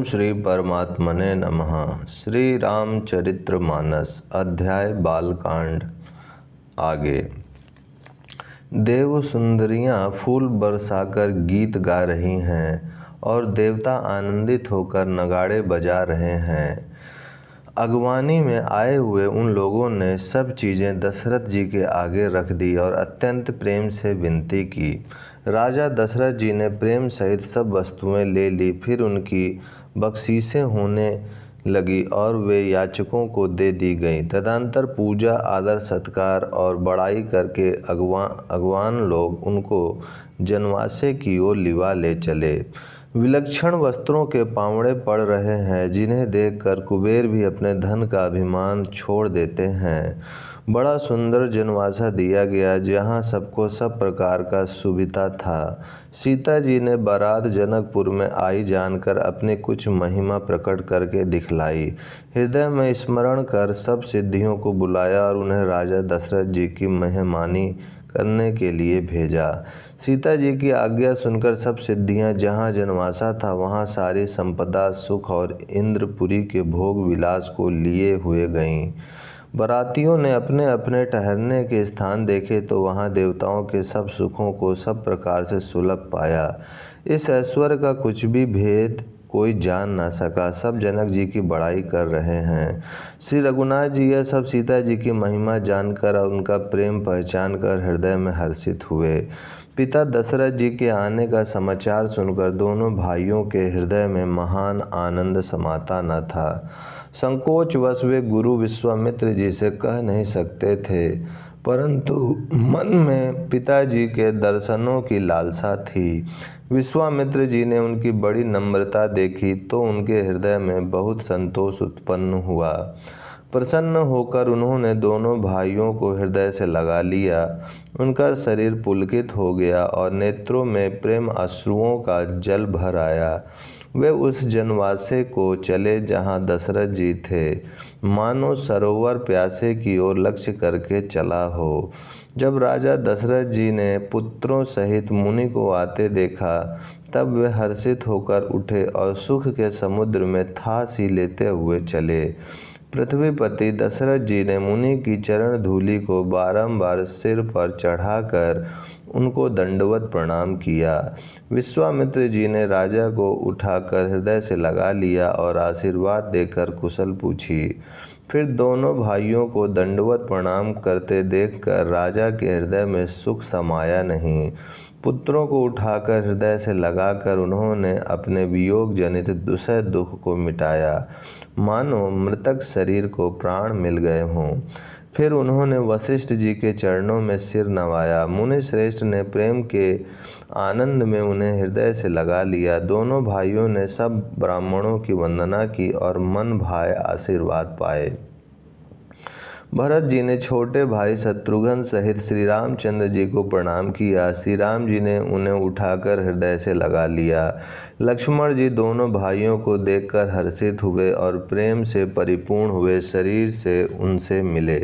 श्री परमात्मने नमः। श्री रामचरितमानस अध्याय बालकांड। आगे देव सुंदरियां फूल बरसाकर गीत गा रही हैं और देवता आनंदित होकर नगाड़े बजा रहे हैं। अगवानी में आए हुए उन लोगों ने सब चीज़ें दशरथ जी के आगे रख दी और अत्यंत प्रेम से विनती की। राजा दशरथ जी ने प्रेम सहित सब वस्तुएं ले ली। फिर उनकी बख्शीशें होने लगी और वे याचकों को दे दी गईं। तदंतर पूजा, आदर, सत्कार और बड़ाई करके अगवान लोग उनको जनवासे की ओर लिवा ले चले। विलक्षण वस्त्रों के पावड़े पड़ रहे हैं, जिन्हें देखकर कुबेर भी अपने धन का अभिमान छोड़ देते हैं। बड़ा सुंदर जनवासा दिया गया, जहाँ सबको सब प्रकार का सुविधा था। सीता जी ने बारात जनकपुर में आई जानकर अपनी कुछ महिमा प्रकट करके दिखलाई। हृदय में स्मरण कर सब सिद्धियों को बुलाया और उन्हें राजा दशरथ जी की मेहमानी करने के लिए भेजा। सीता जी की आज्ञा सुनकर सब सिद्धियां जहाँ जनवासा था वहाँ सारी संपदा, सुख और इंद्रपुरी के भोग विलास को लिए हुए गईं। बरातियों ने अपने अपने ठहरने के स्थान देखे तो वहाँ देवताओं के सब सुखों को सब प्रकार से सुलभ पाया। इस ऐश्वर्य का कुछ भी भेद कोई जान ना सका। सब जनक जी की बड़ाई कर रहे हैं। श्री रघुनाथ जी यह सब सीता जी की महिमा जानकर और उनका प्रेम पहचान कर हृदय में हर्षित हुए। पिता दशरथ जी के आने का समाचार सुनकर दोनों भाइयों के हृदय में महान आनंद समाता न था। संकोचवश वे गुरु विश्वामित्र जी से कह नहीं सकते थे, परंतु मन में पिताजी के दर्शनों की लालसा थी। विश्वामित्र जी ने उनकी बड़ी नम्रता देखी तो उनके हृदय में बहुत संतोष उत्पन्न हुआ। प्रसन्न होकर उन्होंने दोनों भाइयों को हृदय से लगा लिया। उनका शरीर पुलकित हो गया और नेत्रों में प्रेम अश्रुओं का जल भर आया। वे उस जनवासे को चले जहाँ दशरथ जी थे, मानो सरोवर प्यासे की ओर लक्ष्य करके चला हो। जब राजा दशरथ जी ने पुत्रों सहित मुनि को आते देखा, तब वे हर्षित होकर उठे और सुख के समुद्र में थासी लेते हुए चले। पृथ्वीपति दशरथ जी ने मुनि की चरण धूलि को बारंबार सिर पर चढ़ाकर उनको दंडवत प्रणाम किया। विश्वामित्र जी ने राजा को उठाकर हृदय से लगा लिया और आशीर्वाद देकर कुशल पूछी। फिर दोनों भाइयों को दंडवत प्रणाम करते देखकर राजा के हृदय में सुख समाया नहीं। पुत्रों को उठाकर हृदय से लगाकर उन्होंने अपने वियोग जनित दुसह दुख को मिटाया, मानो मृतक शरीर को प्राण मिल गए हों। फिर उन्होंने वशिष्ठ जी के चरणों में सिर नवाया। मुनि श्रेष्ठ ने प्रेम के आनंद में उन्हें हृदय से लगा लिया। दोनों भाइयों ने सब ब्राह्मणों की वंदना की और मन भाए आशीर्वाद पाए। भरत जी ने छोटे भाई शत्रुघ्न सहित श्री रामचंद्र जी को प्रणाम किया। श्री राम जी ने उन्हें उठाकर हृदय से लगा लिया। लक्ष्मण जी दोनों भाइयों को देखकर हर्षित हुए और प्रेम से परिपूर्ण हुए शरीर से उनसे मिले।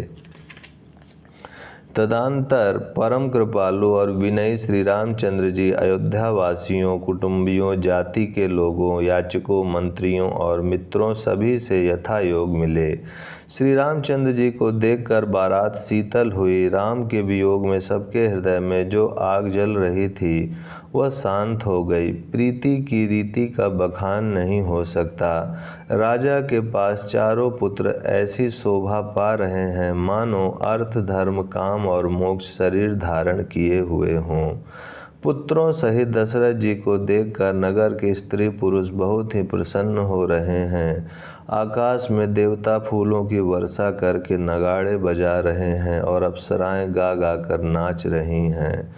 तदंतर परम कृपालु और विनयी श्री रामचंद्र जी अयोध्या वासियों, कुटुंबियों, जाति के लोगों, याचकों, मंत्रियों और मित्रों सभी से यथा योग मिले। श्री रामचंद्र जी को देखकर बारात शीतल हुई। राम के वियोग में सबके हृदय में जो आग जल रही थी वह शांत हो गई। प्रीति की रीति का बखान नहीं हो सकता। राजा के पास चारों पुत्र ऐसी शोभा पा रहे हैं, मानो अर्थ, धर्म, काम और मोक्ष शरीर धारण किए हुए हों। पुत्रों सहित दशरथ जी को देखकर नगर के स्त्री पुरुष बहुत ही प्रसन्न हो रहे हैं। आकाश में देवता फूलों की वर्षा करके नगाड़े बजा रहे हैं और अप्सराएं गा गा कर नाच रही हैं।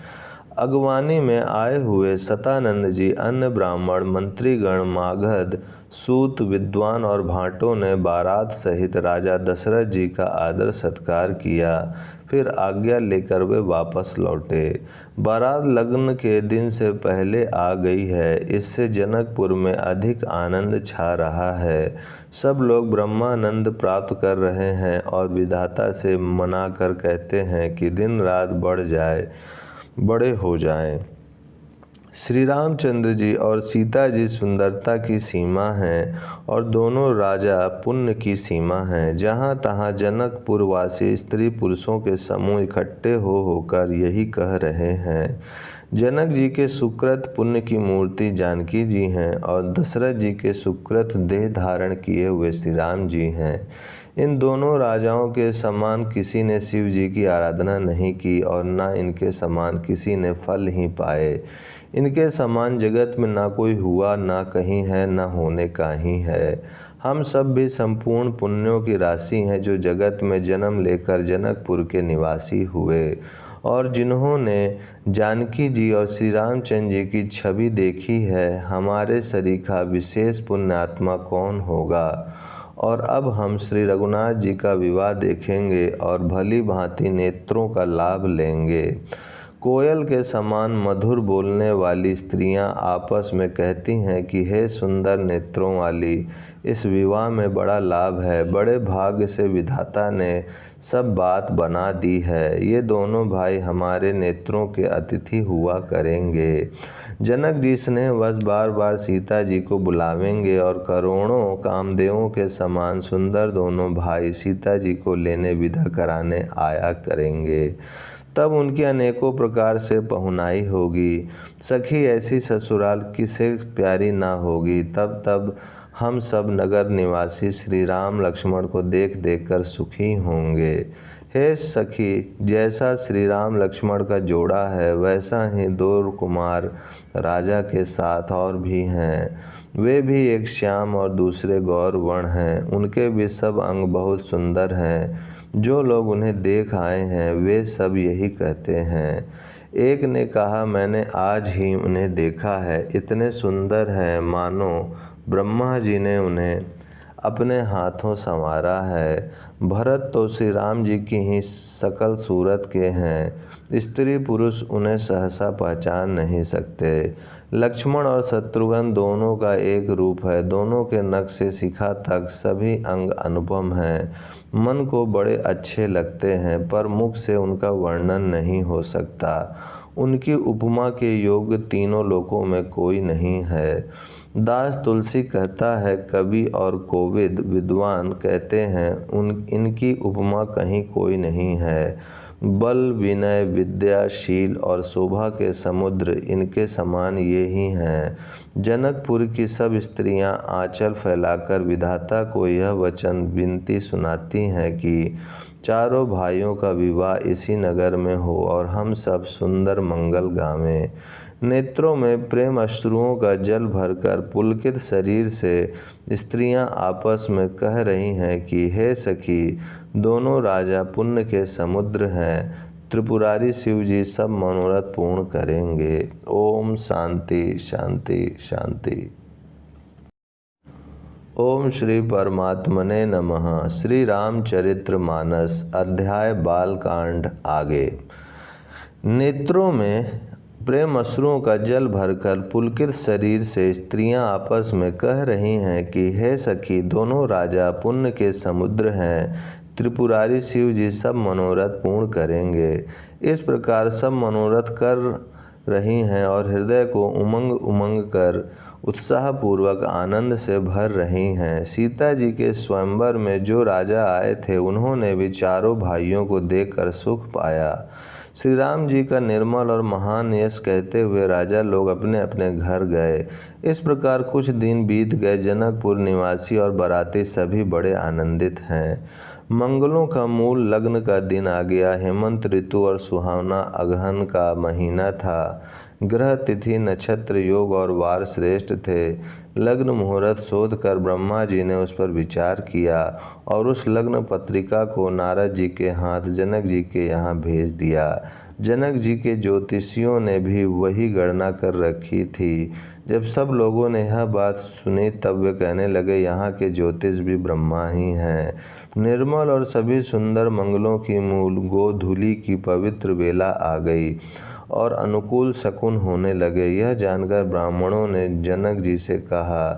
अगवानी में आए हुए सतानंद जी, अन्य ब्राह्मण, मंत्रीगण, मागध, सूत, विद्वान और भाटों ने बारात सहित राजा दशरथ जी का आदर सत्कार किया। फिर आज्ञा लेकर वे वापस लौटे। बारात लग्न के दिन से पहले आ गई है, इससे जनकपुर में अधिक आनंद छा रहा है। सब लोग ब्रह्मानंद प्राप्त कर रहे हैं और विधाता से मनाकर कहते हैं कि दिन रात बड़े हो जाएं। श्री रामचंद्र जी और सीता जी सुंदरता की सीमा हैं और दोनों राजा पुण्य की सीमा हैं। जहाँ तहाँ जनकपुरवासी स्त्री पुरुषों के समूह इकट्ठे होकर यही कह रहे हैं। जनक जी के सुकृत पुण्य की मूर्ति जानकी जी हैं और दशरथ जी के सुकृत देह धारण किए हुए श्री राम जी हैं। इन दोनों राजाओं के समान किसी ने शिव जी की आराधना नहीं की और न इनके समान किसी ने फल ही पाए। इनके समान जगत में ना कोई हुआ, ना कहीं है, ना होने का ही है। हम सब भी संपूर्ण पुण्यों की राशि हैं जो जगत में जन्म लेकर जनकपुर के निवासी हुए और जिन्होंने जानकी जी और श्री रामचंद्र जी की छवि देखी है। हमारे सरीखा विशेष पुण्यात्मा कौन होगा। और अब हम श्री रघुनाथ जी का विवाह देखेंगे और भली भांति नेत्रों का लाभ लेंगे। कोयल के समान मधुर बोलने वाली स्त्रियां आपस में कहती हैं कि हे सुंदर नेत्रों वाली, इस विवाह में बड़ा लाभ है। बड़े भाग्य से विधाता ने सब बात बना दी है। ये दोनों भाई हमारे नेत्रों के अतिथि हुआ करेंगे। जनक जी स्नेहवश बार बार सीता जी को बुलावेंगे और करोड़ों कामदेवों के समान सुंदर दोनों भाई सीता जी को लेने विदा कराने आया करेंगे। तब उनकी अनेकों प्रकार से पहुनाई होगी। सखी ऐसी ससुराल किसे प्यारी ना होगी। तब हम सब नगर निवासी श्री राम लक्ष्मण को देख देख कर सुखी होंगे। हे सखी, जैसा श्री राम लक्ष्मण का जोड़ा है वैसा ही दो कुमार राजा के साथ और भी हैं। वे भी एक श्याम और दूसरे गौर वर्ण हैं। उनके भी सब अंग बहुत सुंदर हैं। जो लोग उन्हें देख आए हैं वे सब यही कहते हैं। एक ने कहा, मैंने आज ही उन्हें देखा है, इतने सुंदर हैं मानो ब्रह्मा जी ने उन्हें अपने हाथों संवारा है। भरत तो श्री राम जी की ही सकल सूरत के हैं। स्त्री पुरुष उन्हें सहसा पहचान नहीं सकते। लक्ष्मण और शत्रुघ्न दोनों का एक रूप है। दोनों के नख से शिखा तक सभी अंग अनुपम हैं। मन को बड़े अच्छे लगते हैं पर मुख से उनका वर्णन नहीं हो सकता। उनकी उपमा के योग्य तीनों लोकों में कोई नहीं है। दास तुलसी कहता है, कवि और कोविद विद्वान कहते हैं इनकी उपमा कहीं कोई नहीं है। बल, विनय, विद्या, शील और शोभा के समुद्र इनके समान ये ही हैं। जनकपुर की सब स्त्रियां आंचल फैलाकर विधाता को यह वचन विनती सुनाती हैं कि चारों भाइयों का विवाह इसी नगर में हो और हम सब सुंदर मंगल गावें। नेत्रों में प्रेम अश्रुओं का जल भरकर पुलकित शरीर से स्त्रियां आपस में कह रही हैं कि हे सखी, दोनों राजा पुण्य के समुद्र हैं। त्रिपुरारी शिव जी सब मनोरथ पूर्ण करेंगे। ओम शांति शांति शांति। ओम श्री परमात्मने नमः। श्री रामचरित्र मानस अध्याय बालकांड आगे। नेत्रों में प्रेम अश्रुओं का जल भरकर पुलकित शरीर से स्त्रियां आपस में कह रही हैं कि हे सखी, दोनों राजा पुण्य के समुद्र हैं। त्रिपुरारी शिव जी सब मनोरथ पूर्ण करेंगे। इस प्रकार सब मनोरथ कर रही हैं और हृदय को उमंग उमंग कर उत्साहपूर्वक आनंद से भर रही हैं। सीता जी के स्वयंवर में जो राजा आए थे उन्होंने भी चारों भाइयों को देखकर सुख पाया। श्री राम जी का निर्मल और महान यश कहते हुए राजा लोग अपने अपने घर गए। इस प्रकार कुछ दिन बीत गए। जनकपुर निवासी और बाराती सभी बड़े आनंदित हैं। मंगलों का मूल लग्न का दिन आ गया। हेमंत ऋतु और सुहावना अगहन का महीना था। ग्रह, तिथि, नक्षत्र, योग और वार श्रेष्ठ थे। लग्न मुहूर्त शोध कर ब्रह्मा जी ने उस पर विचार किया और उस लग्न पत्रिका को नारद जी के हाथ जनक जी के यहाँ भेज दिया। जनक जी के ज्योतिषियों ने भी वही गणना कर रखी थी। जब सब लोगों ने यह बात सुनी तब वे कहने लगे, यहाँ के ज्योतिष भी ब्रह्मा ही हैं। निर्मल और सभी सुंदर मंगलों की मूल गोधूलि की पवित्र बेला आ गई और अनुकूल शकुन होने लगे। यह जानकर ब्राह्मणों ने जनक जी से कहा।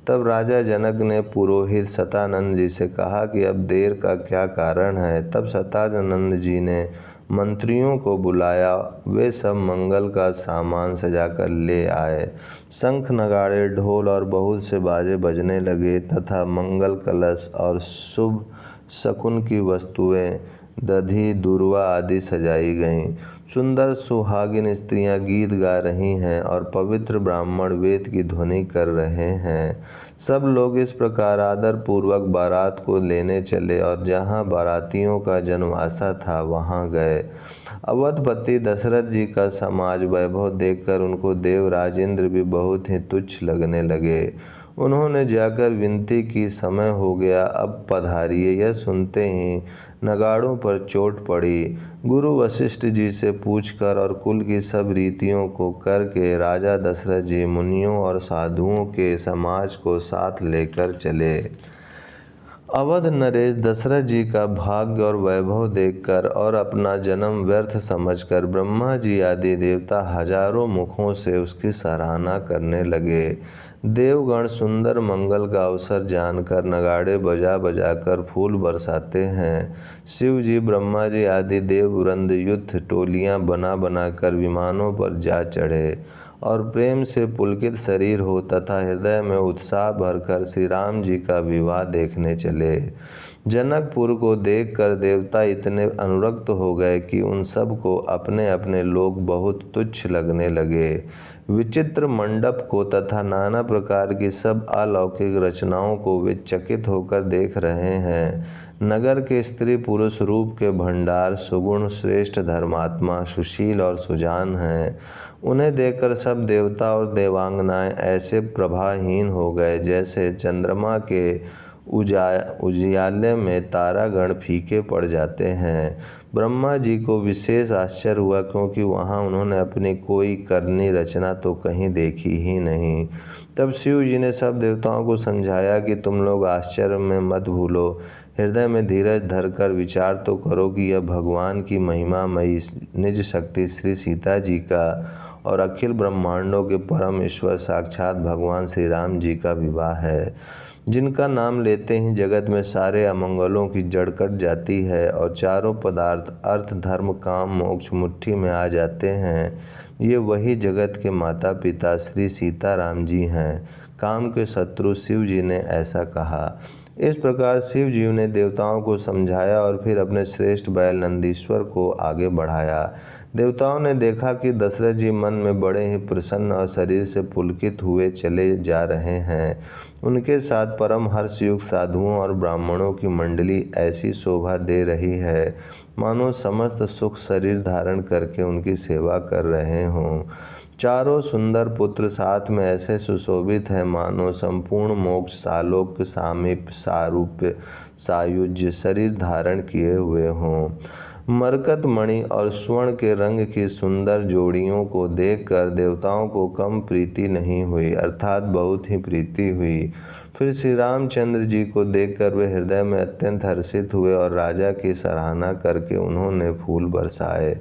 तब राजा जनक ने पुरोहित शतानंद जी से कहा कि अब देर का क्या कारण है। तब शतानंद जी ने मंत्रियों को बुलाया। वे सब मंगल का सामान सजाकर ले आए। शंख नगाड़े ढोल और बहुत से बाजे बजने लगे तथा मंगल कलश और शुभ शकुन की वस्तुएं दधी दूर्वा आदि सजाई गईं। सुंदर सुहागिन स्त्रियां गीत गा रही हैं और पवित्र ब्राह्मण वेद की ध्वनि कर रहे हैं। सब लोग इस प्रकार आदर पूर्वक बारात को लेने चले और जहां बारातियों का जनवासा था वहां गए। अवधपति दशरथ जी का समाज वैभव देखकर उनको देवराज इंद्र भी बहुत ही तुच्छ लगने लगे। उन्होंने जाकर विनती की, समय हो गया, अब पधारिए। यह सुनते ही नगाड़ों पर चोट पड़ी। गुरु वशिष्ठ जी से पूछकर और कुल की सब रीतियों को करके राजा दशरथ जी मुनियों और साधुओं के समाज को साथ लेकर चले। अवध नरेश दशरथ जी का भाग्य और वैभव देखकर और अपना जन्म व्यर्थ समझकर ब्रह्मा जी आदि देवता हजारों मुखों से उसकी सराहना करने लगे। देवगण सुंदर मंगल का अवसर जानकर नगाड़े बजा बजाकर फूल बरसाते हैं। शिव जी, ब्रह्मा जी आदि देववृंद युद्ध टोलियां बना बनाकर विमानों पर जा चढ़े और प्रेम से पुलकित शरीर हो तथा हृदय में उत्साह भरकर श्री राम जी का विवाह देखने चले। जनकपुर को देखकर देवता इतने अनुरक्त हो गए कि उन सब को अपने अपने लोग बहुत तुच्छ लगने लगे। विचित्र मंडप को तथा नाना प्रकार की सब अलौकिक रचनाओं को वे चकित होकर देख रहे हैं। नगर के स्त्री पुरुष रूप के भंडार, सुगुण, श्रेष्ठ, धर्मात्मा, सुशील और सुजान हैं। उन्हें देखकर सब देवता और देवांगनाएं ऐसे प्रभाहीन हो गए जैसे चंद्रमा के उजियाले में तारागण फीके पड़ जाते हैं। ब्रह्मा जी को विशेष आश्चर्य हुआ क्योंकि वहां उन्होंने अपनी कोई करनी रचना तो कहीं देखी ही नहीं। तब शिव जी ने सब देवताओं को समझाया कि तुम लोग आश्चर्य में मत भूलो, हृदय में धीरज धरकर विचार तो करो कि यह भगवान की महिमामयी निज शक्ति श्री सीता जी का और अखिल ब्रह्मांडों के परम ईश्वर साक्षात भगवान श्री राम जी का विवाह है, जिनका नाम लेते ही जगत में सारे अमंगलों की जड़ कट जाती है और चारों पदार्थ अर्थ, धर्म, काम, मोक्ष मुट्ठी में आ जाते हैं। ये वही जगत के माता पिता श्री सीताराम जी हैं। काम के शत्रु शिव जी ने ऐसा कहा। इस प्रकार शिव जी ने देवताओं को समझाया और फिर अपने श्रेष्ठ बैल नंदीश्वर को आगे बढ़ाया। देवताओं ने देखा कि दशरथ जी मन में बड़े ही प्रसन्न और शरीर से पुलकित हुए चले जा रहे हैं। उनके साथ परम हर्षयुक्त साधुओं और ब्राह्मणों की मंडली ऐसी शोभा दे रही है मानो समस्त सुख शरीर धारण करके उनकी सेवा कर रहे हों। चारों सुंदर पुत्र साथ में ऐसे सुशोभित हैं मानो संपूर्ण मोक्ष, सालोक्य, सामीप्य, सारूप्य, सायुज्य शरीर धारण किए हुए हों। मरकत मणि और स्वर्ण के रंग की सुंदर जोड़ियों को देखकर देवताओं को कम प्रीति नहीं हुई, अर्थात बहुत ही प्रीति हुई। फिर श्री रामचंद्र जी को देखकर वे हृदय में अत्यंत हर्षित हुए और राजा की सराहना करके उन्होंने फूल बरसाए।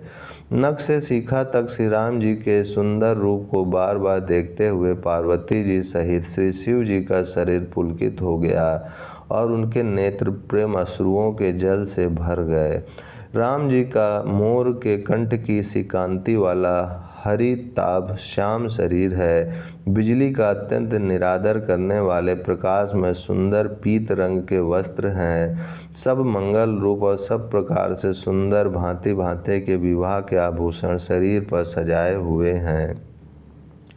नख से शिखा तक श्री राम जी के सुंदर रूप को बार बार देखते हुए पार्वती जी सहित श्री शिव जी का शरीर पुलकित हो गया और उनके नेत्र प्रेम अश्रुओं के जल से भर गए। राम जी का मोर के कंठ की सी कांति वाला हरिताभ श्याम शरीर है। बिजली का अत्यंत निरादर करने वाले प्रकाश में सुंदर पीत रंग के वस्त्र हैं। सब मंगल रूप और सब प्रकार से सुंदर भांति भांति के विवाह के आभूषण शरीर पर सजाए हुए हैं।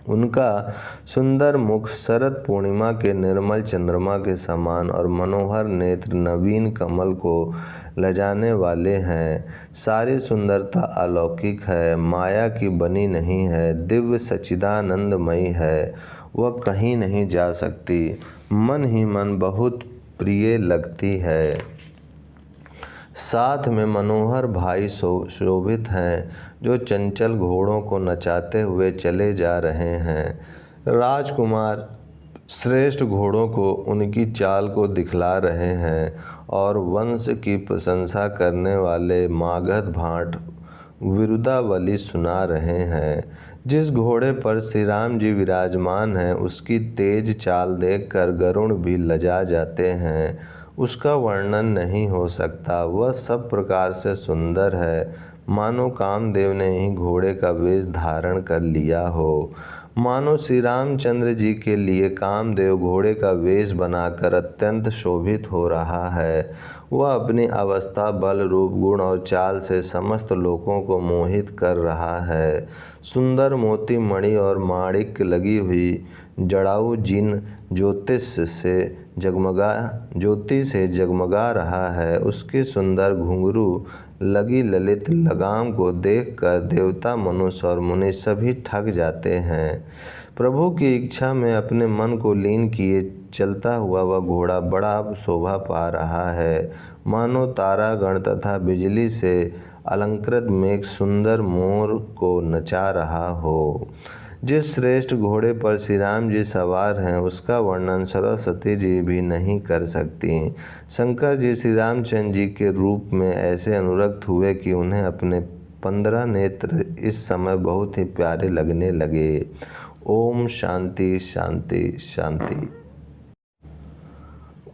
उनका सुंदर मुख शरद पूर्णिमा के निर्मल चंद्रमा के समान और मनोहर नेत्र नवीन कमल को लजाने वाले हैं। सारी सुंदरता अलौकिक है, माया की बनी नहीं है, दिव्य सच्चिदानंदमयी है, वह कहीं नहीं जा सकती, मन ही मन बहुत प्रिय लगती है। साथ में मनोहर भाई शोभित हैं जो चंचल घोड़ों को नचाते हुए चले जा रहे हैं। राजकुमार श्रेष्ठ घोड़ों को उनकी चाल को दिखला रहे हैं और वंश की प्रशंसा करने वाले मागध भाट विरुदावली सुना रहे हैं। जिस घोड़े पर श्री राम जी विराजमान हैं उसकी तेज चाल देखकर गरुड़ भी लजा जाते हैं। उसका वर्णन नहीं हो सकता, वह सब प्रकार से सुंदर है। मानो कामदेव ने ही घोड़े का वेश धारण कर लिया हो। मानो श्री रामचंद्र जी के लिए कामदेव घोड़े का वेश बनाकर अत्यंत शोभित हो रहा है। वह अपनी अवस्था, बल, रूप, गुण और चाल से समस्त लोगों को मोहित कर रहा है। सुंदर मोती, मणि और माणिक लगी हुई जड़ाऊ जिन ज्योति से जगमगा रहा है, उसके सुंदर घुंघरू लगी ललित लगाम को देखकर देवता, मनुष्य और मुनि सभी ठग जाते हैं। प्रभु की इच्छा में अपने मन को लीन किए चलता हुआ वह घोड़ा बड़ा शोभा पा रहा है। मानो तारागण तथा बिजली से अलंकृत मेघ सुंदर मोर को नचा रहा हो। जिस श्रेष्ठ घोड़े पर श्री राम जी सवार हैं, उसका वर्णन सरस्वती जी भी नहीं कर सकती। शंकर जी श्री रामचंद्र जी के रूप में ऐसे अनुरक्त हुए कि उन्हें अपने 15 नेत्र इस समय बहुत ही प्यारे लगने लगे। ओम शांति शांति शांति।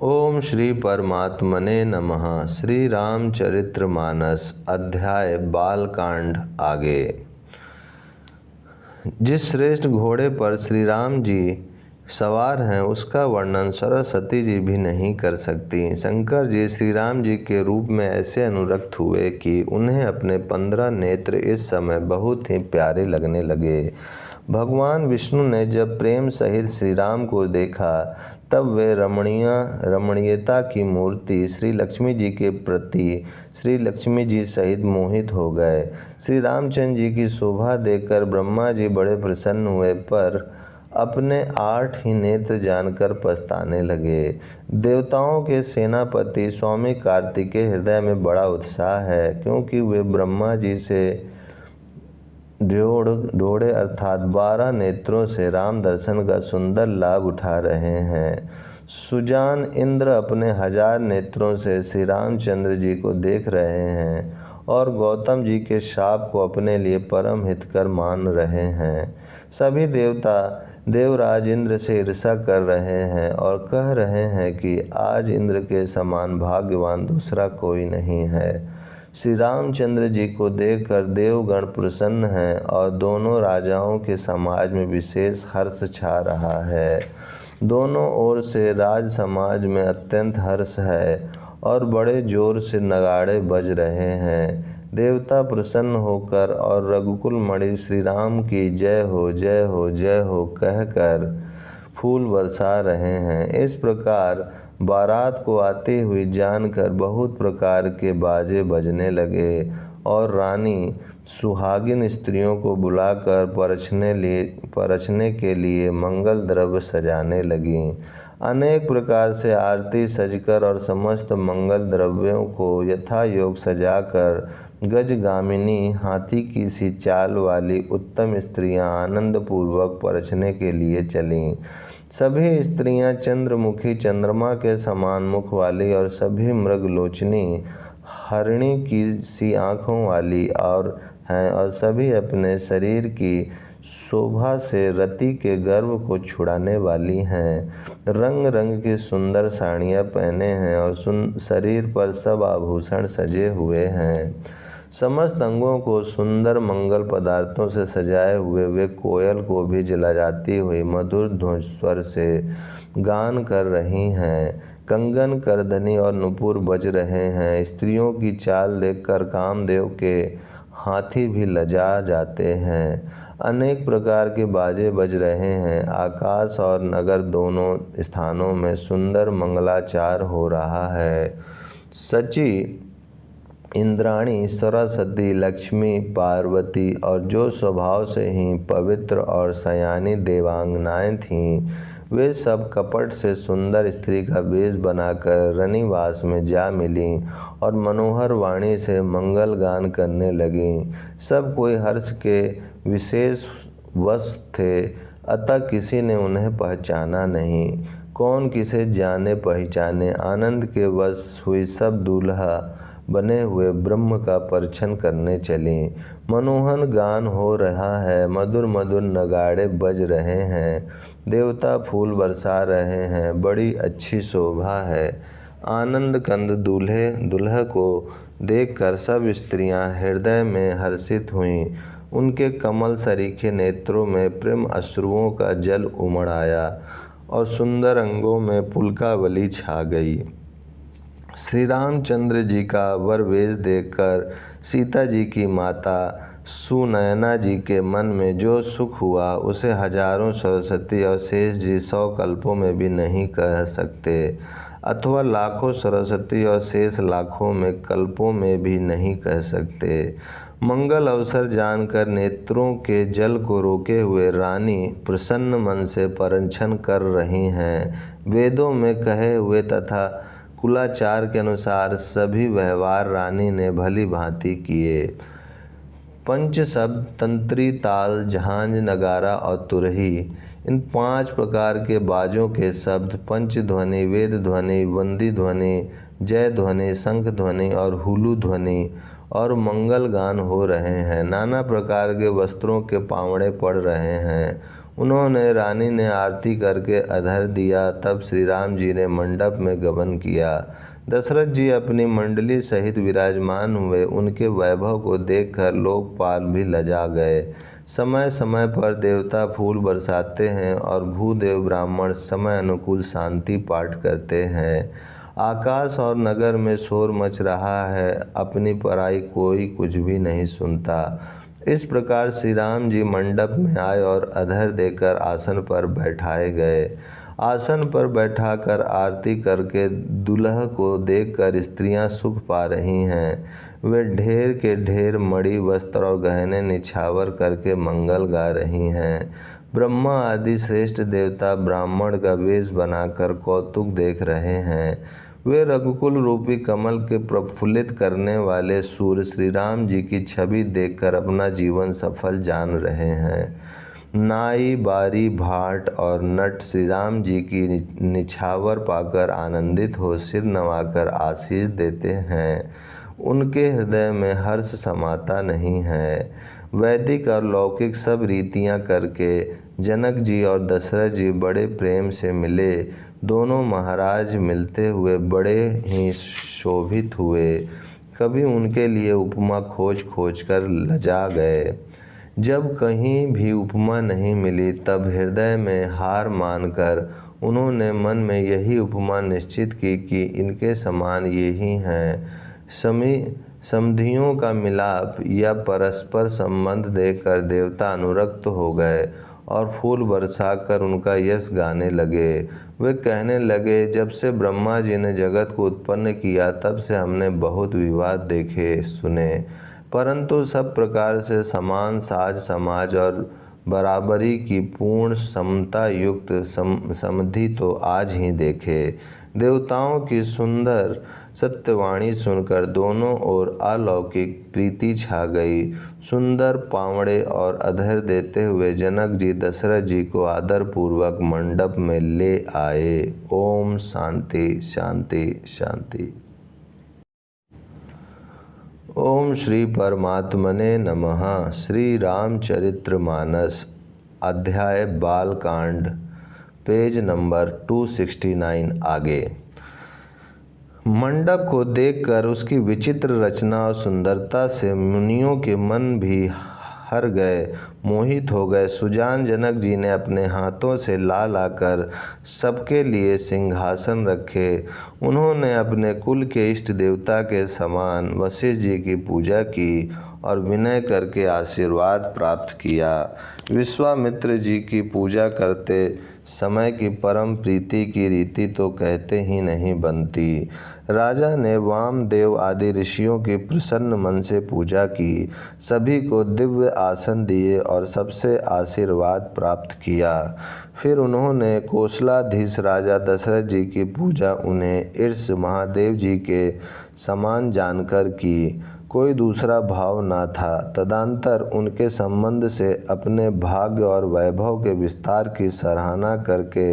ओम श्री परमात्मने नमः। श्री रामचरितमानस अध्याय बालकांड आगे। जिस श्रेष्ठ घोड़े पर श्री राम जी सवार हैं, उसका वर्णन सरस्वती जी भी नहीं कर सकती। शंकर जी श्री राम जी के रूप में ऐसे अनुरक्त हुए कि उन्हें अपने 15 नेत्र इस समय बहुत ही प्यारे लगने लगे। भगवान विष्णु ने जब प्रेम सहित श्री राम को देखा, तब वे रमणीयता की मूर्ति श्री लक्ष्मी जी के प्रति श्री लक्ष्मी जी सहित मोहित हो गए। श्री रामचंद्र जी की शोभा देखकर ब्रह्मा जी बड़े प्रसन्न हुए, पर अपने 8 ही नेत्र जानकर पछताने लगे। देवताओं के सेनापति स्वामी कार्तिकेय हृदय में बड़ा उत्साह है, क्योंकि वे ब्रह्मा जी से ढोड़े अर्थात 12 नेत्रों से राम दर्शन का सुंदर लाभ उठा रहे हैं। सुजान इंद्र अपने 1000 नेत्रों से श्री रामचंद्र जी को देख रहे हैं और गौतम जी के शाप को अपने लिए परम हितकर मान रहे हैं। सभी देवता देवराज इंद्र से ईर्ष्या कर रहे हैं और कह रहे हैं कि आज इंद्र के समान भाग्यवान दूसरा कोई नहीं है। श्री रामचंद्र जी को देखकर देवगण प्रसन्न हैं और दोनों राजाओं के समाज में विशेष हर्ष छा रहा है। दोनों ओर से राज समाज में अत्यंत हर्ष है और बड़े जोर से नगाड़े बज रहे हैं। देवता प्रसन्न होकर और रघुकुल मणि श्री राम की जय हो जय हो जय हो कहकर फूल बरसा रहे हैं। इस प्रकार बारात को आती हुई जानकर बहुत प्रकार के बाजे बजने लगे और रानी सुहागिन स्त्रियों को बुलाकर परछने के लिए मंगल द्रव्य सजाने लगीं। अनेक प्रकार से आरती सजकर और समस्त मंगल द्रव्यों को यथा योग सजाकर गजगामिनी हाथी की सी चाल वाली उत्तम स्त्रियां आनंदपूर्वक परछने के लिए चलीं। सभी स्त्रियां चंद्रमुखी, चंद्रमा के समान मुख वाली और सभी मृगलोचनी, हरिणी की सी आँखों वाली हैं और सभी अपने शरीर की शोभा से रति के गर्व को छुड़ाने वाली हैं। रंग रंग की सुंदर साड़ियाँ पहने हैं और शरीर पर सब आभूषण सजे हुए हैं। समस्त अंगों को सुंदर मंगल पदार्थों से सजाए हुए वे कोयल को भी जलाती हुई मधुर ध्वज स्वर से गान कर रही हैं। कंगन, करधनी और नुपुर बज रहे हैं। स्त्रियों की चाल देखकर कामदेव के हाथी भी लजा जाते हैं। अनेक प्रकार के बाजे बज रहे हैं। आकाश और नगर दोनों स्थानों में सुंदर मंगलाचार हो रहा है। सची, इंद्राणी, सरस्वती, लक्ष्मी, पार्वती और जो स्वभाव से ही पवित्र और सयानी देवांगनाएं थीं, वे सब कपट से सुंदर स्त्री का वेश बनाकर रनिवास में जा मिलीं और मनोहर वाणी से मंगल गान करने लगीं। सब कोई हर्ष के विशेष वश थे, अतः किसी ने उन्हें पहचाना नहीं। कौन किसे जाने पहचाने। आनंद के वश हुई सब दूल्हा बने हुए ब्रह्म का परिछन करने चलीं। मनोहर गान हो रहा है, मधुर मधुर नगाड़े बज रहे हैं, देवता फूल बरसा रहे हैं, बड़ी अच्छी शोभा है। आनंद कंद दूल्हे दुल्हा को देखकर सब स्त्रियां हृदय में हर्षित हुईं। उनके कमल सरीखे नेत्रों में प्रेम अश्रुओं का जल उमड़ आया और सुंदर अंगों में पुलकावली छा गई। श्री रामचंद्र जी का वर वेश देखकर सीता जी की माता सुनयना जी के मन में जो सुख हुआ उसे हजारों सरस्वती और शेष जी 100 कल्पों में भी नहीं कह सकते, अथवा लाखों सरस्वती और शेष लाखों में कल्पों में भी नहीं कह सकते। मंगल अवसर जानकर नेत्रों के जल को रोके हुए रानी प्रसन्न मन से परछन कर रही हैं। वेदों में कहे हुए तथा कुलाचार के अनुसार सभी व्यवहार रानी ने भली भांति किए। पंच शब्द तंत्री, ताल, झांझ, नगारा और तुरही, इन 5 प्रकार के बाजों के शब्द पंच ध्वनि, वेद ध्वनि, वंदी ध्वनि, जय ध्वनि, शंख ध्वनि और हुलू ध्वनि और मंगल गान हो रहे हैं। नाना प्रकार के वस्त्रों के पावड़े पड़ रहे हैं। उन्होंने रानी ने आरती करके अधर दिया। तब श्री राम जी ने मंडप में गमन किया। दशरथ जी अपनी मंडली सहित विराजमान हुए। उनके वैभव को देखकर लोकपाल भी लजा गए। समय समय पर देवता फूल बरसाते हैं और भूदेव ब्राह्मण समय अनुकूल शांति पाठ करते हैं। आकाश और नगर में शोर मच रहा है, अपनी पराई कोई कुछ भी नहीं सुनता। इस प्रकार श्री राम जी मंडप में आए और अधर देकर आसन पर बैठाए गए। आसन पर बैठाकर आरती करके दुल्हा को देखकर स्त्रियां सुख पा रही हैं। वे ढेर के ढेर मणि, वस्त्र और गहने निछावर करके मंगल गा रही हैं। ब्रह्मा आदि श्रेष्ठ देवता ब्राह्मण का वेश बनाकर कौतुक देख रहे हैं। वे रघुकुल रूपी कमल के प्रफुल्लित करने वाले सूर्य श्री राम जी की छवि देखकर अपना जीवन सफल जान रहे हैं। नाई, बारी, भाट और नट श्री राम जी की निछावर पाकर आनंदित हो सिर नवाकर आशीष देते हैं। उनके हृदय में हर्ष समाता नहीं है। वैदिक और लौकिक सब रीतियां करके जनक जी और दशरथ जी बड़े प्रेम से मिले। दोनों महाराज मिलते हुए बड़े ही शोभित हुए। कभी उनके लिए उपमा खोज खोज कर लजा गए। जब कहीं भी उपमा नहीं मिली तब हृदय में हार मानकर उन्होंने मन में यही उपमा निश्चित की कि इनके समान ये ही हैं। समधियों का मिलाप या परस्पर संबंध देखकर देवता अनुरक्त हो गए और फूल बरसाकर उनका यश गाने लगे। वे कहने लगे, जब से ब्रह्मा जी ने जगत को उत्पन्न किया तब से हमने बहुत विवाद देखे सुने, परंतु सब प्रकार से समान साज समाज और बराबरी की पूर्ण समता युक्त समधि तो आज ही देखे। देवताओं की सुंदर सत्यवाणी सुनकर दोनों ओर अलौकिक प्रीति छा गई। सुंदर पावड़े और अधर देते हुए जनक जी दशरथ जी को आदर पूर्वक मंडप में ले आए। ओम शांति शांति शांति। ओम श्री परमात्मने नमः। श्री रामचरितमानस अध्याय बालकांड, पेज नंबर 269 आगे। मंडप को देखकर उसकी विचित्र रचना और सुंदरता से मुनियों के मन भी हर गए, मोहित हो गए। सुजान जनक जी ने अपने हाथों से ला लाकर सबके लिए सिंहासन रखे। उन्होंने अपने कुल के इष्ट देवता के समान वशिष्ठ जी की पूजा की और विनय करके आशीर्वाद प्राप्त किया। विश्वामित्र जी की पूजा करते समय की परम प्रीति की रीति तो कहते ही नहीं बनती। राजा ने वामदेव आदि ऋषियों की प्रसन्न मन से पूजा की, सभी को दिव्य आसन दिए और सबसे आशीर्वाद प्राप्त किया। फिर उन्होंने कौशलाधीश राजा दशरथ जी की पूजा उन्हें ईर्ष महादेव जी के समान जानकर की, कोई दूसरा भाव न था। तदंतर उनके संबंध से अपने भाग्य और वैभव के विस्तार की सराहना करके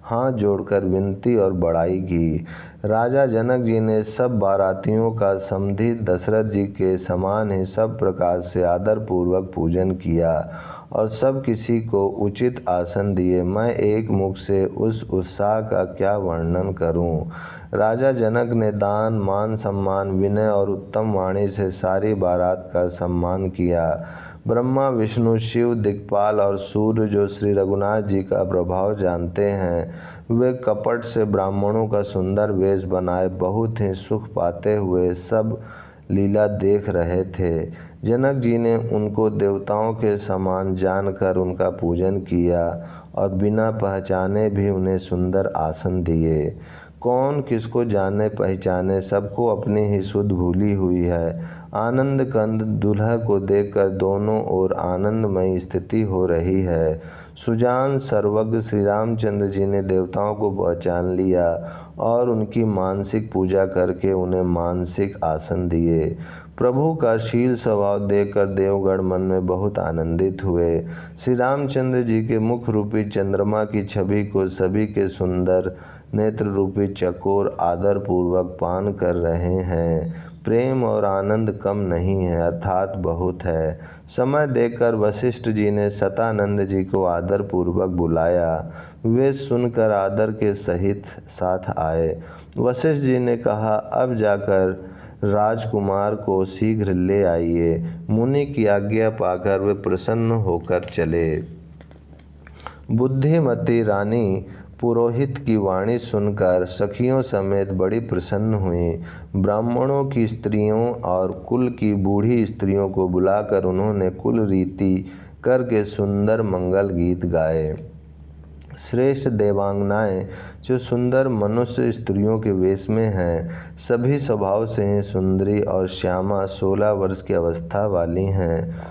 हाथ जोड़कर विनती और बड़ाई की। राजा जनक जी ने सब बारातियों का समधि दशरथ जी के समान ही सब प्रकार से आदर पूर्वक पूजन किया और सब किसी को उचित आसन दिए। मैं एक मुख से उस उत्साह का क्या वर्णन करूं। राजा जनक ने दान, मान सम्मान, विनय और उत्तम वाणी से सारी बारात का सम्मान किया। ब्रह्मा, विष्णु, शिव, दिक्पाल और सूर्य जो श्री रघुनाथ जी का प्रभाव जानते हैं, वे कपट से ब्राह्मणों का सुंदर वेश बनाए बहुत ही सुख पाते हुए सब लीला देख रहे थे। जनक जी ने उनको देवताओं के समान जानकर उनका पूजन किया और बिना पहचाने भी उन्हें सुंदर आसन दिए। कौन किसको जाने पहचाने, सबको अपनी ही सुध भूली हुई है। आनंद कंद दुल्हा को देखकर दोनों ओर आनंदमयी स्थिति हो रही है। सुजान सर्वज्ञ श्री रामचंद्र जी ने देवताओं को पहचान लिया और उनकी मानसिक पूजा करके उन्हें मानसिक आसन दिए। प्रभु का शील स्वभाव देखकर देवगण मन में बहुत आनंदित हुए। श्री रामचंद्र जी के मुख रूपी चंद्रमा की छवि को सभी के सुंदर नेत्र रूपी चकोर आदर पूर्वक पान कर रहे हैं। प्रेम और आनंद कम नहीं है, अर्थात बहुत है। समय देखकर वशिष्ठ जी ने सतानंद जी को आदर पूर्वक बुलाया। वे सुनकर आदर के सहित साथ आए। वशिष्ठ जी ने कहा, अब जाकर राजकुमार को शीघ्र ले आइए। मुनि की आज्ञा पाकर वे प्रसन्न होकर चले। बुद्धिमती रानी पुरोहित की वाणी सुनकर सखियों समेत बड़ी प्रसन्न हुई। ब्राह्मणों की स्त्रियों और कुल की बूढ़ी स्त्रियों को बुलाकर उन्होंने कुल रीति करके सुंदर मंगल गीत गाए। श्रेष्ठ देवांगनाएं जो सुंदर मनुष्य स्त्रियों के वेश में हैं, सभी स्वभाव से ही सुंदरी और श्यामा 16 वर्ष की अवस्था वाली हैं।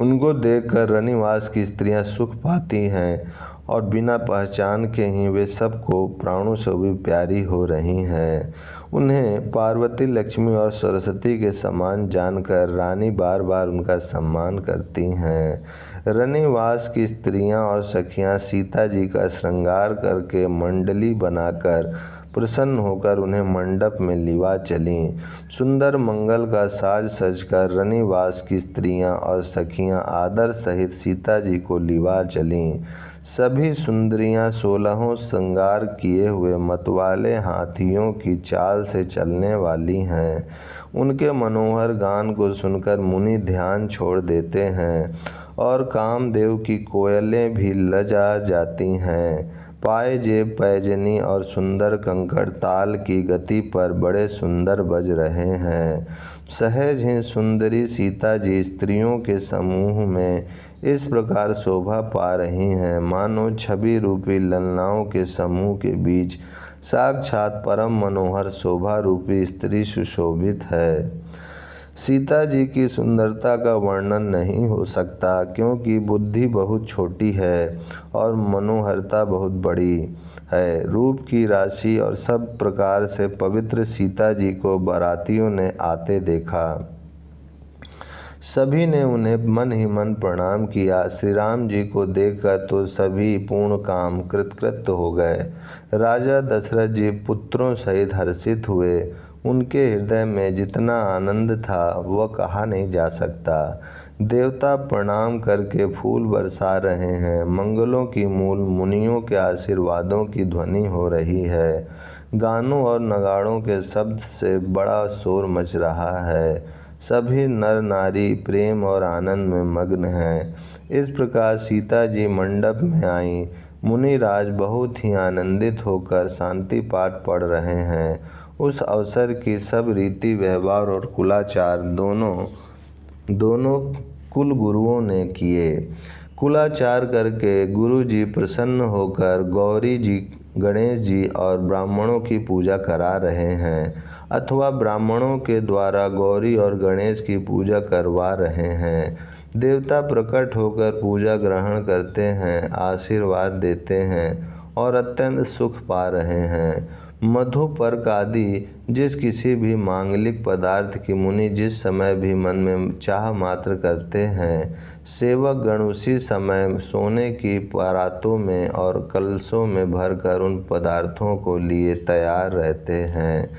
उनको देखकर रनिवास की स्त्रियां सुख पाती हैं और बिना पहचान के ही वे सबको प्राणों से भी प्यारी हो रही हैं। उन्हें पार्वती, लक्ष्मी और सरस्वती के समान जानकर रानी बार बार उनका सम्मान करती हैं। रनिवास की स्त्रियां और सखियां सीता जी का श्रृंगार करके मंडली बनाकर प्रसन्न होकर उन्हें मंडप में लिवा चलीं। सुंदर मंगल का साज सजकर रनिवास की स्त्रियां और सखियां आदर सहित सीता जी को लिवा चलीं। सभी सुंदरियां 16 श्रृंगार किए हुए मतवाले हाथियों की चाल से चलने वाली हैं। उनके मनोहर गान को सुनकर मुनि ध्यान छोड़ देते हैं और कामदेव की कोयलें भी लजा जाती हैं। पाए जेब पैजनी और सुंदर कंकड़ ताल की गति पर बड़े सुंदर बज रहे हैं। सहज ही सुंदरी सीता जी स्त्रियों के समूह में इस प्रकार शोभा पा रही हैं, मानो छवि रूपी ललनाओं के समूह के बीच साक्षात परम मनोहर शोभा रूपी स्त्री सुशोभित है। सीता जी की सुंदरता का वर्णन नहीं हो सकता, क्योंकि बुद्धि बहुत छोटी है और मनोहरता बहुत बड़ी है। रूप की राशि और सब प्रकार से पवित्र सीता जी को बारातियों ने आते देखा। सभी ने उन्हें मन ही मन प्रणाम किया। श्री राम जी को देखकर तो सभी पूर्ण काम कृतकृत्य हो गए। राजा दशरथ जी पुत्रों सहित हर्षित हुए। उनके हृदय में जितना आनंद था वह कहा नहीं जा सकता। देवता प्रणाम करके फूल बरसा रहे हैं। मंगलों की मूल मुनियों के आशीर्वादों की ध्वनि हो रही है। गानों और नगाड़ों के शब्द से बड़ा शोर मच रहा है। सभी नर नारी प्रेम और आनंद में मग्न हैं। इस प्रकार सीता जी मंडप में आईं। मुनिराज बहुत ही आनंदित होकर शांति पाठ पढ़ रहे हैं। उस अवसर की सब रीति व्यवहार और कुलाचार दोनों कुल गुरुओं ने किए। कुलाचार करके गुरु जी प्रसन्न होकर गौरी जी, गणेश जी और ब्राह्मणों की पूजा करा रहे हैं, अथवा ब्राह्मणों के द्वारा गौरी और गणेश की पूजा करवा रहे हैं। देवता प्रकट होकर पूजा ग्रहण करते हैं, आशीर्वाद देते हैं और अत्यंत सुख पा रहे हैं। मधु पर्क आदि जिस किसी भी मांगलिक पदार्थ की मुनि जिस समय भी मन में चाह मात्र करते हैं, सेवक गण उसी समय सोने की परातों में और कलशों में भरकर उन पदार्थों को लिए तैयार रहते हैं।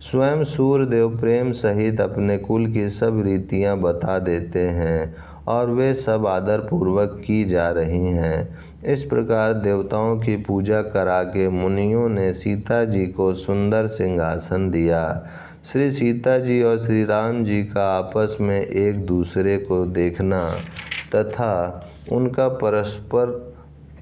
स्वयं सूर्यदेव प्रेम सहित अपने कुल की सब रीतियां बता देते हैं और वे सब आदरपूर्वक की जा रही हैं। इस प्रकार देवताओं की पूजा करा के मुनियों ने सीता जी को सुंदर सिंहासन दिया। श्री सीता जी और श्री राम जी का आपस में एक दूसरे को देखना तथा उनका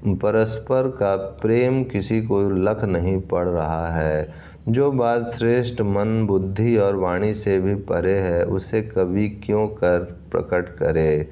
परस्पर का प्रेम किसी को लख नहीं पड़ रहा है। जो बात श्रेष्ठ मन, बुद्धि और वाणी से भी परे है, उसे कवि क्यों कर प्रकट करे।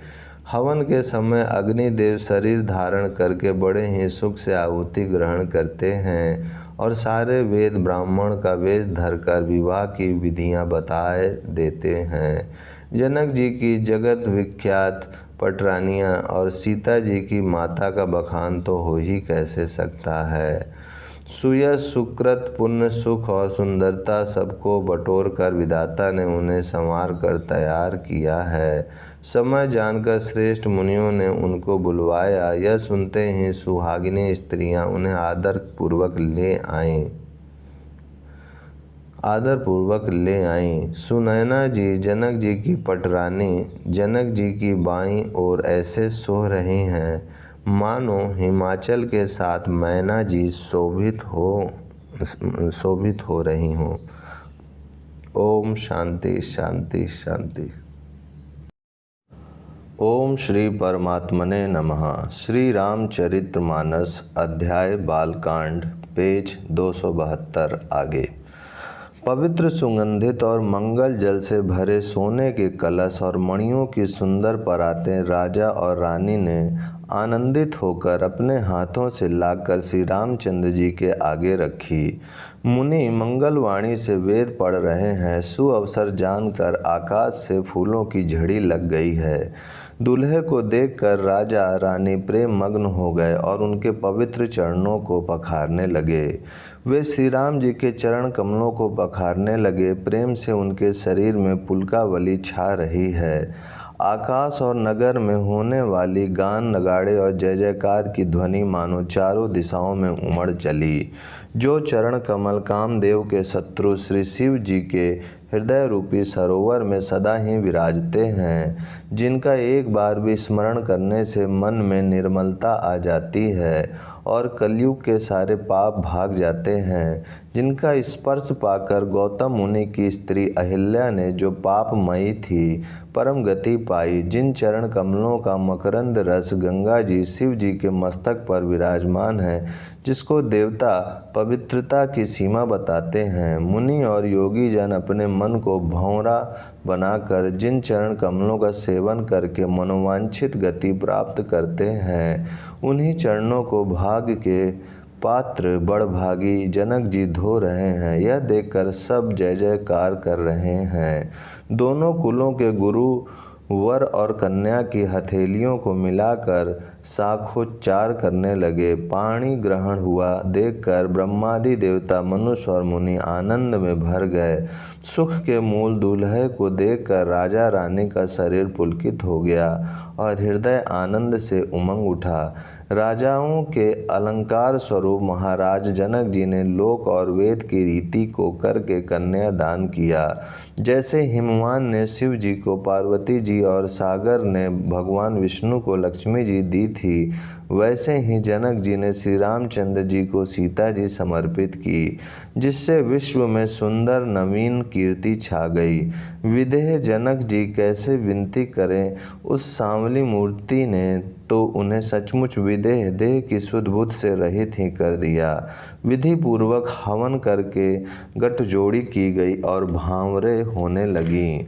हवन के समय अग्निदेव शरीर धारण करके बड़े ही सुख से आहुति ग्रहण करते हैं और सारे वेद ब्राह्मण का वेश धरकर विवाह की विधियां बताए देते हैं। जनक जी की जगत विख्यात पटरानियाँ और सीता जी की माता का बखान तो हो ही कैसे सकता है। सुयश, सुकृत, पुण्य, सुख और सुंदरता सबको बटोर कर विधाता ने उन्हें संवार कर तैयार किया है। समय जानकर श्रेष्ठ मुनियों ने उनको बुलवाया। यह सुनते ही सुहागिनी स्त्रियां उन्हें आदरपूर्वक ले आईं। सुनैना जी जनक जी की पटरानी जनक जी की बाईं ओर ऐसे सो रही हैं मानो हिमाचल के साथ मैना जी शोभित हो रही हों। ओम शांति शांति शांति। ओम श्री परमात्मने नमः। श्री रामचरितमानस अध्याय बालकांड, पेज 272 आगे। पवित्र, सुगंधित और मंगल जल से भरे सोने के कलश और मणियों की सुंदर परातें राजा और रानी ने आनंदित होकर अपने हाथों से लाकर श्री रामचंद्र जी के आगे रखी। मुनि मंगलवाणी से वेद पढ़ रहे हैं। सुअवसर जानकर आकाश से फूलों की झड़ी लग गई है। दूल्हे को देखकर राजा रानी प्रेम मग्न हो गए और उनके पवित्र चरणों को पखारने लगे। वे श्री राम जी के चरण कमलों को पखारने लगे। प्रेम से उनके शरीर में पुलकावली छा रही है। आकाश और नगर में होने वाली गान, नगाड़े और जय जयकार की ध्वनि मानो चारों दिशाओं में उमड़ चली। जो चरण कमल कामदेव के शत्रु श्री शिव जी के हृदय रूपी सरोवर में सदा ही विराजते हैं, जिनका एक बार भी स्मरण करने से मन में निर्मलता आ जाती है और कलयुग के सारे पाप भाग जाते हैं, जिनका स्पर्श पाकर गौतम मुनि की स्त्री अहिल्या ने जो पापमयी थी परम गति पाई, जिन चरण कमलों का मकरंद रस गंगा जी शिव जी के मस्तक पर विराजमान है, जिसको देवता पवित्रता की सीमा बताते हैं। मुनि और योगी जन अपने मन को भंवरा बनाकर जिन चरण कमलों का सेवन करके मनोवांछित गति प्राप्त करते हैं, उन्हीं चरणों को भाग के पात्र बड़भागी जनक जी धो रहे हैं। यह देखकर सब जय जयकार कर रहे हैं। दोनों कुलों के गुरु वर और कन्या की हथेलियों को मिलाकर शाखोच्चार करने लगे। पाणी ग्रहण हुआ देखकर ब्रह्मादि देवता, मनुष्य और मुनि आनंद में भर गए। सुख के मूल दूल्हे को देखकर राजा रानी का शरीर पुलकित हो गया और हृदय आनंद से उमंग उठा। राजाओं के अलंकार स्वरूप महाराज जनक जी ने लोक और वेद की रीति को करके कन्या दान किया। जैसे हिमवान ने शिव जी को पार्वती जी और सागर ने भगवान विष्णु को लक्ष्मी जी दी थी, वैसे ही जनक जी ने श्री रामचंद्र जी को सीता जी समर्पित की, जिससे विश्व में सुंदर नवीन कीर्ति छा गई। विदेह जनक जी कैसे विनती करें, उस सांवली मूर्ति ने तो उन्हें सचमुच विदेह देह की शुद्ध बुद्ध से रहित ही कर दिया। विधि पूर्वक हवन करके गठजोड़ी की गई और भांवरे होने लगी।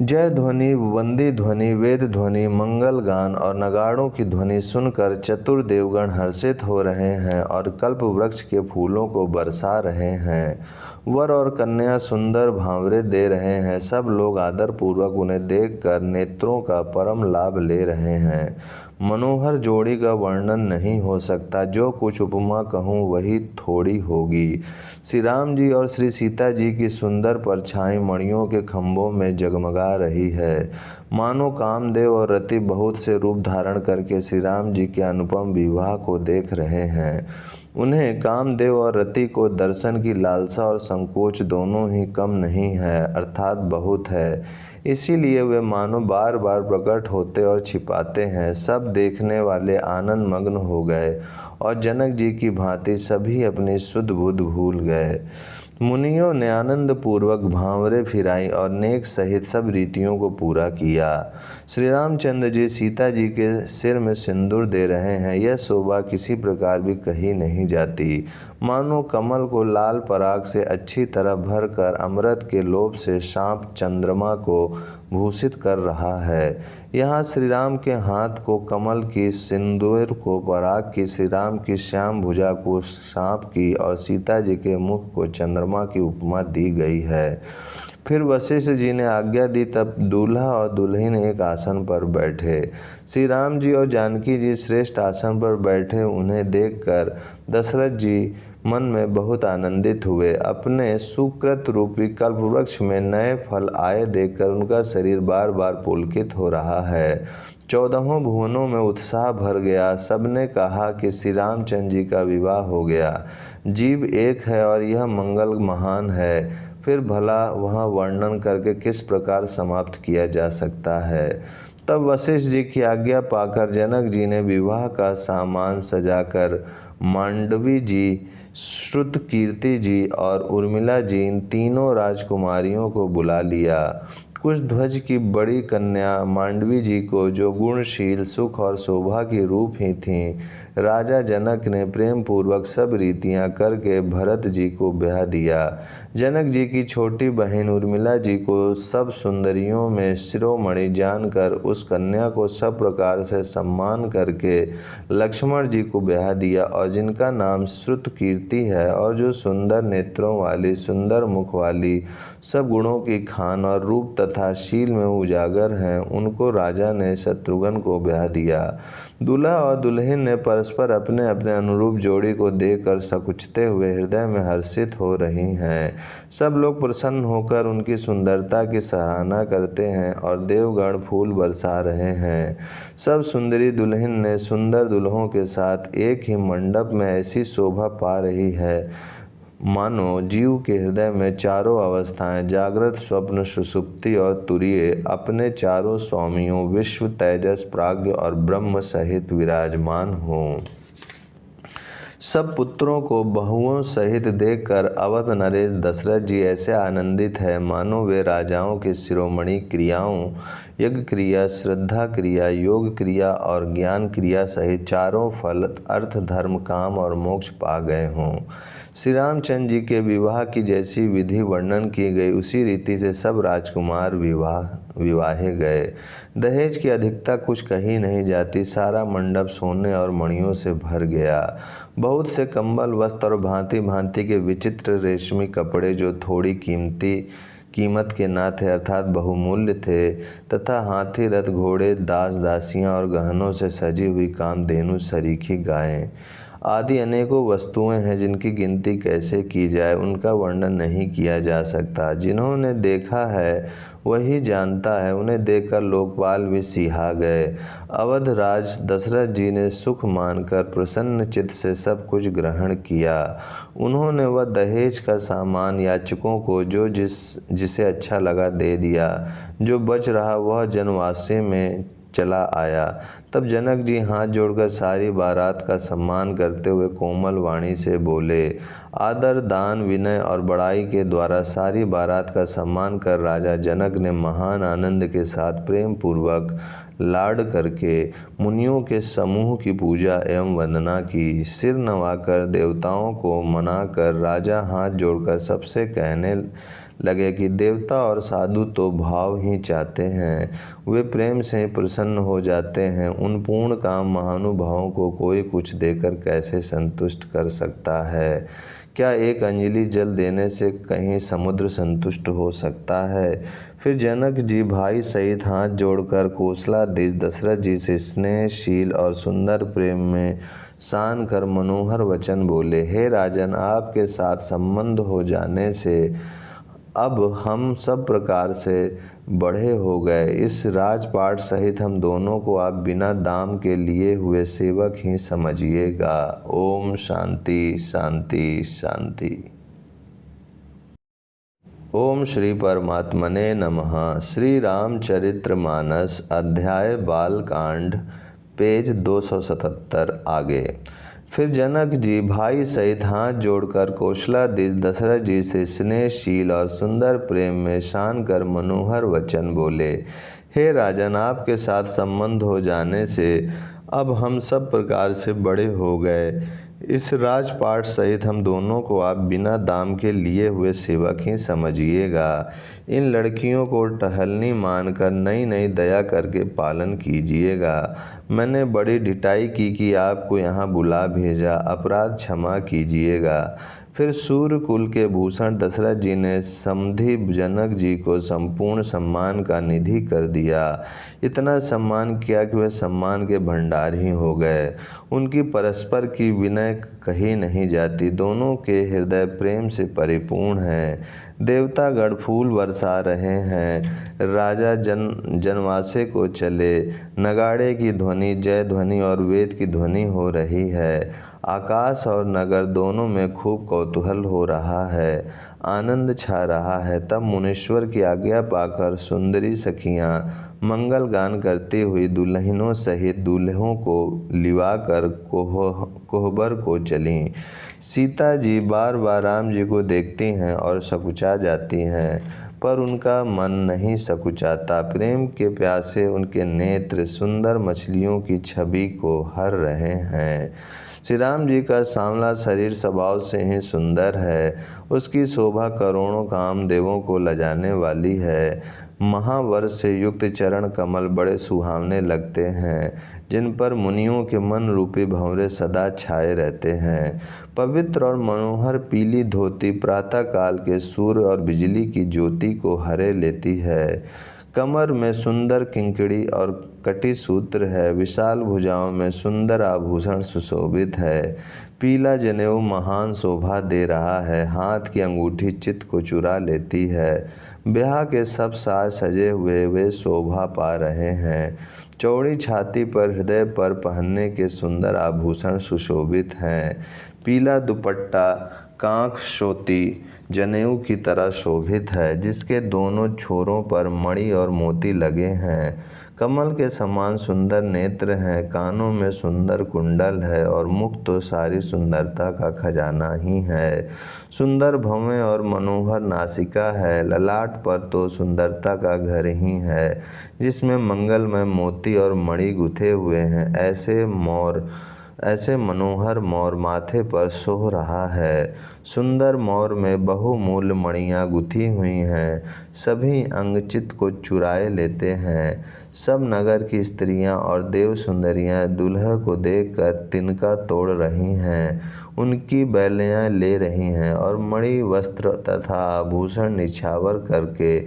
जय ध्वनि, वंदी ध्वनि, वेद ध्वनि, मंगल गान और नगाड़ों की ध्वनि सुनकर चतुर देवगण हर्षित हो रहे हैं और कल्प वृक्ष के फूलों को बरसा रहे हैं। वर और कन्या सुंदर भांवरे दे रहे हैं। सब लोग आदर पूर्वक उन्हें देखकर नेत्रों का परम लाभ ले रहे हैं। मनोहर जोड़ी का वर्णन नहीं हो सकता। जो कुछ उपमा कहूँ वही थोड़ी होगी। श्री राम जी और श्री सीता जी की सुंदर परछाई मणियों के खंभों में जगमगा रही है। मानो कामदेव और रति बहुत से रूप धारण करके श्री राम जी के अनुपम विवाह को देख रहे हैं। उन्हें कामदेव और रति को दर्शन की लालसा और संकोच दोनों ही कम नहीं है, अर्थात बहुत है। इसीलिए वे मानो बार बार प्रकट होते और छिपाते हैं। सब देखने वाले आनंद मग्न हो गए और जनक जी की भांति सभी अपनी शुद्ध बुद्ध भूल गए। मुनियों ने आनंद पूर्वक भांवरे फिराई और नेक सहित सब रीतियों को पूरा किया। श्री रामचंद्र जी सीता जी के सिर में सिंदूर दे रहे हैं। यह शोभा किसी प्रकार भी कही नहीं जाती। मानो कमल को लाल पराग से अच्छी तरह भर कर अमृत के लोभ से सांप चंद्रमा को भूषित कर रहा है। यहाँ श्री राम के हाथ को कमल की, सिंदूर को पराग की, श्री राम की श्याम भुजा को सांप की और सीता जी के मुख को चंद्रमा की उपमा दी गई है। फिर वशिष्ठ जी ने आज्ञा दी, तब दूल्हा और दुल्हन एक आसन पर बैठे। श्री राम जी और जानकी जी श्रेष्ठ आसन पर बैठे उन्हें देखकर दशरथ जी मन में बहुत आनंदित हुए। अपने सुकृत रूपी कल्पवृक्ष में नए फल आए देखकर उनका शरीर बार बार पुलकित हो रहा है। 14 भुवनों में उत्साह भर गया। सबने कहा कि श्री रामचंद्र जी का विवाह हो गया। जीव एक है और यह मंगल महान है। फिर भला वह वर्णन करके किस प्रकार समाप्त किया जा सकता है। तब वशिष्ठ जी की आज्ञा पाकर जनक जी ने विवाह का सामान सजाकर मांडवी जी, श्रुतकीर्ति जी और उर्मिला जी, इन तीनों राजकुमारियों को बुला लिया। कुशध्वज की बड़ी कन्या मांडवी जी को, जो गुणशील, सुख और शोभा की रूप ही थीं, राजा जनक ने प्रेम पूर्वक सब रीतियां करके भरत जी को ब्याह दिया। जनक जी की छोटी बहन उर्मिला जी को सब सुंदरियों में शिरोमणि जानकर उस कन्या को सब प्रकार से सम्मान करके लक्ष्मण जी को ब्याह दिया, और जिनका नाम श्रुतकीर्ति है और जो सुंदर नेत्रों वाली, सुंदर मुख वाली, सब गुणों की खान और रूप तथा शील में उजागर हैं, उनको राजा ने शत्रुघ्न को ब्याह दिया। दूल्हा और दुल्हन ने परस्पर अपने अपने अनुरूप जोड़ी को देखकर सकुचते हुए हृदय में हर्षित हो रही हैं। सब लोग प्रसन्न होकर उनकी सुंदरता की सराहना करते हैं और देवगण फूल बरसा रहे हैं। सब सुंदरी दुल्हन ने सुंदर दुल्हों के साथ एक ही मंडप में ऐसी शोभा पा रही है मानो जीव के हृदय में चारों अवस्थाएं, जागृत, स्वप्न, सुषुप्ति और तुरीय, अपने चारों स्वामियों विश्व, तेजस, प्राज्ञ और ब्रह्म सहित विराजमान हों। सब पुत्रों को बहुओं सहित देखकर अवध नरेश दशरथ जी ऐसे आनंदित है मानो वे राजाओं की शिरोमणि क्रियाओं, यज्ञ क्रिया, श्रद्धा क्रिया, योग क्रिया और ज्ञान क्रिया सहित चारों फल, अर्थ, धर्म, काम और मोक्ष पा गए हों। श्री रामचंद्र जी के विवाह की जैसी विधि वर्णन की गई, उसी रीति से सब राजकुमार विवाहे गए। दहेज की अधिकता कुछ कही नहीं जाती। सारा मंडप सोने और मणियों से भर गया। बहुत से कंबल, वस्त्र और भांति भांति के विचित्र रेशमी कपड़े, जो थोड़ी कीमत के ना थे अर्थात बहुमूल्य थे, तथा हाथी, रथ, घोड़े, दास दासियां और गहनों से सजी हुई कामधेनु, सरीखी गायें आदि अनेकों वस्तुएं हैं जिनकी गिनती कैसे की जाए, उनका वर्णन नहीं किया जा सकता। जिन्होंने देखा है वही जानता है। उन्हें देखकर लोकपाल भी सिहा गए। अवध राज दशरथ जी ने सुख मानकर प्रसन्न चित्त से सब कुछ ग्रहण किया। उन्होंने वह दहेज का सामान याचकों को जो जिसे अच्छा लगा दे दिया। जो बच रहा वह जनवासी में चला आया। तब जनक जी हाथ जोड़कर सारी बारात का सम्मान करते हुए कोमल वाणी से बोले। आदर, दान, विनय और बड़ाई के द्वारा सारी बारात का सम्मान कर राजा जनक ने महान आनंद के साथ प्रेम पूर्वक लाड करके मुनियों के समूह की पूजा एवं वंदना की। सिर नवाकर देवताओं को मनाकर राजा हाथ जोड़कर सबसे कहने लगे कि देवता और साधु तो भाव ही चाहते हैं, वे प्रेम से प्रसन्न हो जाते हैं। उन पूर्ण काम महानुभावों को कोई कुछ देकर कैसे संतुष्ट कर सकता है? क्या एक अंजलि जल देने से कहीं समुद्र संतुष्ट हो सकता है? फिर जनक जी भाई सहित हाथ जोड़कर कोसलाधीश दशरथ जी से स्नेहशील और सुंदर प्रेम में सान कर मनोहर वचन बोले। हे राजन, आपके साथ संबंध हो जाने से अब हम सब प्रकार से बढ़े हो गए। इस राजपाट सहित हम दोनों को आप बिना दाम के लिए हुए सेवक ही समझिएगा। ओम शांति शांति शांति। ओम श्री परमात्मने नमः। श्री रामचरितमानस अध्याय बालकांड, पेज 277 आगे। फिर जनक जी भाई सहित हाथ जोड़कर कौशलाधीश दशरथ जी से स्नेहशील और सुंदर प्रेम में शान कर मनोहर वचन बोले। हे राजन, आपके साथ संबंध हो जाने से अब हम सब प्रकार से बड़े हो गए। इस राजपाट सहित हम दोनों को आप बिना दाम के लिए हुए सेवक ही समझिएगा। इन लड़कियों को टहलनी मानकर नई नई दया करके पालन कीजिएगा। मैंने बड़ी ढिठाई की कि आपको यहाँ बुला भेजा, अपराध क्षमा कीजिएगा। फिर सूर्यकुल के भूषण दशरथ जी ने समधि जनक जी को संपूर्ण सम्मान का निधि कर दिया। इतना सम्मान किया कि वह सम्मान के भंडार ही हो गए। उनकी परस्पर की विनय कही नहीं जाती। दोनों के हृदय प्रेम से परिपूर्ण हैं। देवतागण फूल बरसा रहे हैं। राजा जनवासे को चले। नगाड़े की ध्वनि, जय ध्वनि और वेद की ध्वनि हो रही है। आकाश और नगर दोनों में खूब कौतूहल हो रहा है, आनंद छा रहा है। तब मुनीश्वर की आज्ञा पाकर सुंदरी सखियां मंगल गान करती हुई दुल्हनों सहित दूल्हों को लिवाकर कोहबर को चलीं। सीता जी बार बार राम जी को देखती हैं और सकुचा जाती हैं, पर उनका मन नहीं सकुचाता। प्रेम के प्यासे उनके नेत्र सुंदर मछलियों की छवि को हर रहे हैं। श्री राम जी का सांवला शरीर स्वभाव से ही सुंदर है। उसकी शोभा करोड़ों कामदेवों को लजाने वाली है। महावर्ष से युक्त चरण कमल बड़े सुहावने लगते हैं, जिन पर मुनियों के मन रूपी भंवरे सदा छाए रहते हैं। पवित्र और मनोहर पीली धोती प्रातः काल के सूर्य और बिजली की ज्योति को हरे लेती है। कमर में सुंदर किंकड़ी और कटी सूत्र है। विशाल भुजाओं में सुंदर आभूषण सुशोभित है। पीला जनेऊ महान शोभा दे रहा है। हाथ की अंगूठी चित्त को चुरा लेती है। ब्याह के सब साज सजे हुए वे शोभा पा रहे हैं। चौड़ी छाती पर हृदय पर पहनने के सुंदर आभूषण सुशोभित हैं। पीला दुपट्टा कांख शोती जनेऊ की तरह शोभित है, जिसके दोनों छोरों पर मणि और मोती लगे हैं। कमल के समान सुंदर नेत्र हैं। कानों में सुंदर कुंडल है और मुख तो सारी सुंदरता का खजाना ही है। सुंदर भवें और मनोहर नासिका है। ललाट पर तो सुंदरता का घर ही है, जिसमें मंगलमय मोती और मणि गुथे हुए हैं। ऐसे मनोहर मोर माथे पर सोह रहा है। सुंदर मोर में बहुमूल्य मणियाँ गुथी हुई हैं। सभी अंग चित्त को चुराए लेते हैं। सब नगर की स्त्रियां और देव सुंदरियां दूल्हे को देखकर तिनका तोड़ रही हैं। उनकी बैलियां ले रही हैं और मणि वस्त्र तथा आभूषण निछावर करके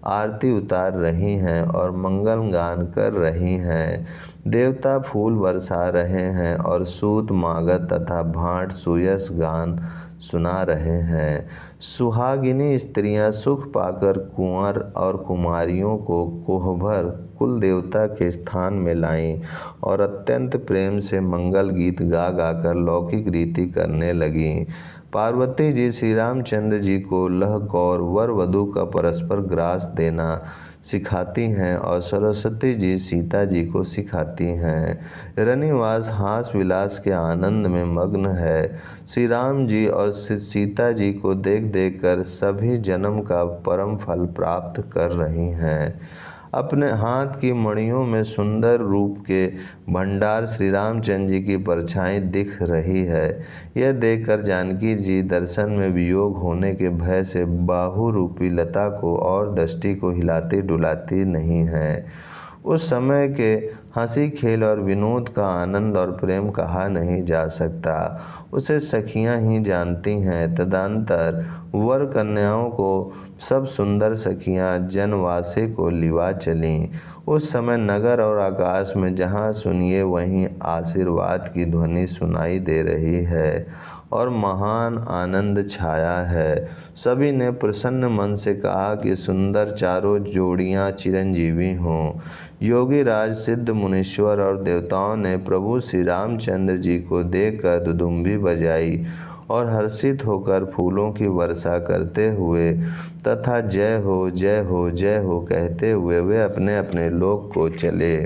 आरती उतार रही हैं और मंगल गान कर रही हैं। देवता फूल बरसा रहे हैं और सूत मागध तथा भाट सुयस गान सुना रहे हैं। सुहागिनी स्त्रियां सुख पाकर कुंवर और कुमारियों को कोहबर कुल देवता के स्थान में लाईं और अत्यंत प्रेम से मंगल गीत गा गाकर लौकिक रीति करने लगीं। पार्वती जी श्री रामचंद्र जी को लह कौर वर वधू का परस्पर ग्रास देना सिखाती हैं और सरस्वती जी सीता जी को सिखाती हैं। रनिवास हास विलास के आनंद में मग्न है। श्री राम जी और सीता जी को देख देख कर सभी जन्म का परम फल प्राप्त कर रही हैं। अपने हाथ की मणियों में सुंदर रूप के भंडार श्री रामचंद्र जी की परछाई दिख रही है। यह देखकर जानकी जी दर्शन में वियोग होने के भय से बाहु रूपी लता को और दृष्टि को हिलाती डुलाती नहीं है। उस समय के हंसी खेल और विनोद का आनंद और प्रेम कहा नहीं जा सकता। उसे सखियां ही जानती हैं। तदंतर वर कन्याओं को सब सुंदर सखियां जनवासे को लिवा चलीं। उस समय नगर और आकाश में जहाँ सुनिए वहीं आशीर्वाद की ध्वनि सुनाई दे रही है और महान आनंद छाया है। सभी ने प्रसन्न मन से कहा कि सुंदर चारों जोड़ियां चिरंजीवी हों। योगी राज सिद्ध मुनीश्वर और देवताओं ने प्रभु श्री रामचंद्र जी को देखकर दुदुम्बी बजाई और हर्षित होकर फूलों की वर्षा करते हुए तथा जय हो जय हो जय हो कहते हुए वे अपने अपने लोक को चले।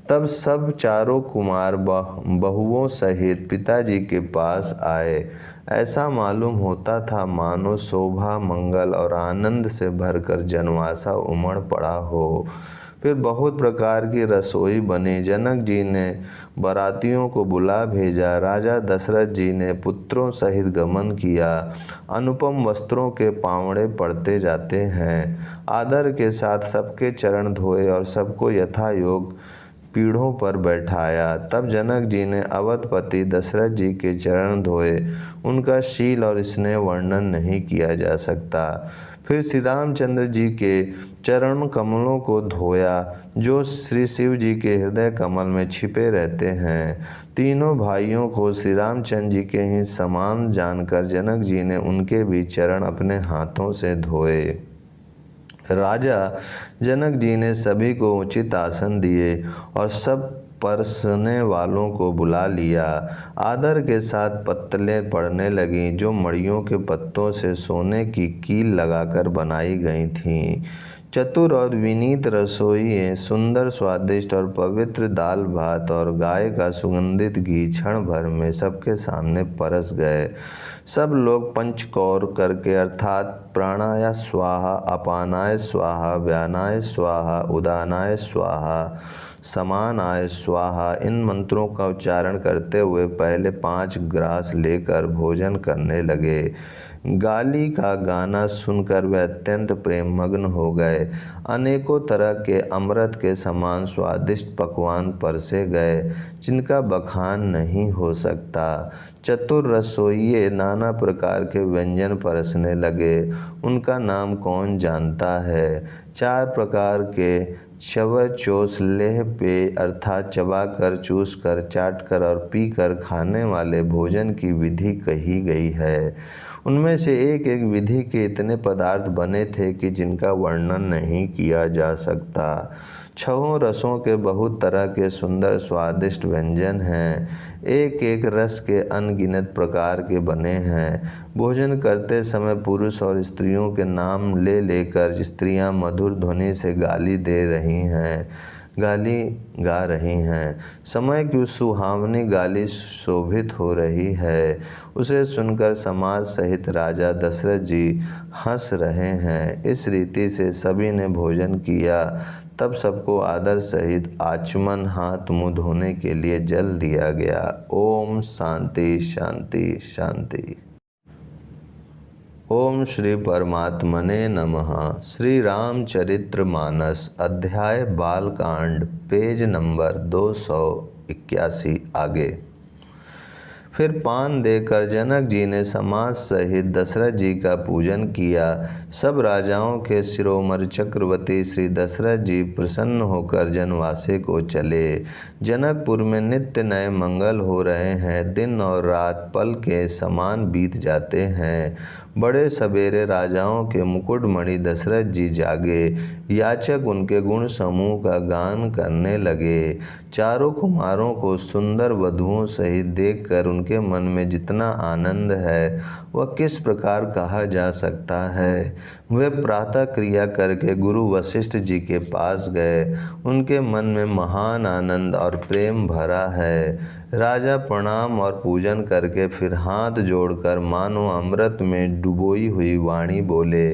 तब सब चारों कुमार बहुओं सहित पिताजी के पास आए। ऐसा मालूम होता था मानो शोभा, मंगल और आनंद से भरकर जनवासा उमड़ पड़ा हो। फिर बहुत प्रकार की रसोई बनी। जनक जी ने बारातियों को बुला भेजा। राजा दशरथ जी ने पुत्रों सहित गमन किया। अनुपम वस्त्रों के पावड़े पड़ते जाते हैं। आदर के साथ सबके चरण धोए और सबको यथा योग पीढ़ों पर बैठाया। तब जनक जी ने अवधपति दशरथ जी के चरण धोए। उनका शील और स्नेह वर्णन नहीं किया जा सकता। फिर श्री रामचंद्र जी के चरण कमलों को धोया जो श्री शिव जी के हृदय कमल में छिपे रहते हैं। तीनों भाइयों को श्री रामचंद्र जी के ही समान जानकर जनक जी ने उनके भी चरण अपने हाथों से धोए। राजा जनक जी ने सभी को उचित आसन दिए और सब परसने वालों को बुला लिया। आदर के साथ पत्तलें पड़ने लगीं जो मड़ियों के पत्तों से सोने की कील लगाकर बनाई गई थीं। चतुर और विनीत रसोइये सुंदर, स्वादिष्ट और पवित्र दाल भात और गाय का सुगंधित घी क्षण भर में सबके सामने परस गए। सब लोग पंचकौर करके अर्थात प्राणाय स्वाहा, अपानाय स्वाहा, व्यानाय स्वाहा, उदानाय स्वाहा, समानाय स्वाहा इन मंत्रों का उच्चारण करते हुए पहले 5 ग्रास लेकर भोजन करने लगे। गाली का गाना सुनकर वे अत्यंत प्रेममग्न हो गए। अनेकों तरह के अमृत के समान स्वादिष्ट पकवान परसे गए जिनका बखान नहीं हो सकता। चतुर रसोइये नाना प्रकार के व्यंजन परसने लगे। उनका नाम कौन जानता है। 4 प्रकार के चवचोस लेह पेय अर्थात चबाकर, चूसकर, चाटकर और पीकर खाने वाले भोजन की विधि कही गई है। उनमें से एक एक विधि के इतने पदार्थ बने थे कि जिनका वर्णन नहीं किया जा सकता। 6 रसों के बहुत तरह के सुंदर स्वादिष्ट व्यंजन हैं। एक एक रस के अनगिनत प्रकार के बने हैं। भोजन करते समय पुरुष और स्त्रियों के नाम ले लेकर स्त्रियां मधुर ध्वनि से गाली गा रही हैं। समय की सुहावनी गाली शोभित हो रही है। उसे सुनकर समाज सहित राजा दशरथ जी हंस रहे हैं। इस रीति से सभी ने भोजन किया। तब सबको आदर सहित आचमन, हाथ मुँह धोने के लिए जल दिया गया। ओम शांति शांति शांति। ओम श्री परमात्मने नमः। श्री रामचरितमानस अध्याय बालकांड पेज नंबर 281 आगे। फिर पान देकर जनक जी ने समाज सहित दशरथ जी का पूजन किया। सब राजाओं के शिरोमणि चक्रवर्ती श्री दशरथ जी प्रसन्न होकर जनवासे को चले। जनकपुर में नित्य नए मंगल हो रहे हैं। दिन और रात पल के समान बीत जाते हैं। बड़े सवेरे राजाओं के मुकुटमणि दशरथ जी जागे। याचक उनके गुण समूह का गान करने लगे। चारों कुमारों को सुंदर वधुओं सहित देखकर उनके मन में जितना आनंद है वह किस प्रकार कहा जा सकता है। वे प्रातः क्रिया करके गुरु वशिष्ठ जी के पास गए। उनके मन में महान आनंद और प्रेम भरा है। राजा प्रणाम और पूजन करके फिर हाथ जोड़कर मानो अमृत में डुबोई हुई वाणी बोले,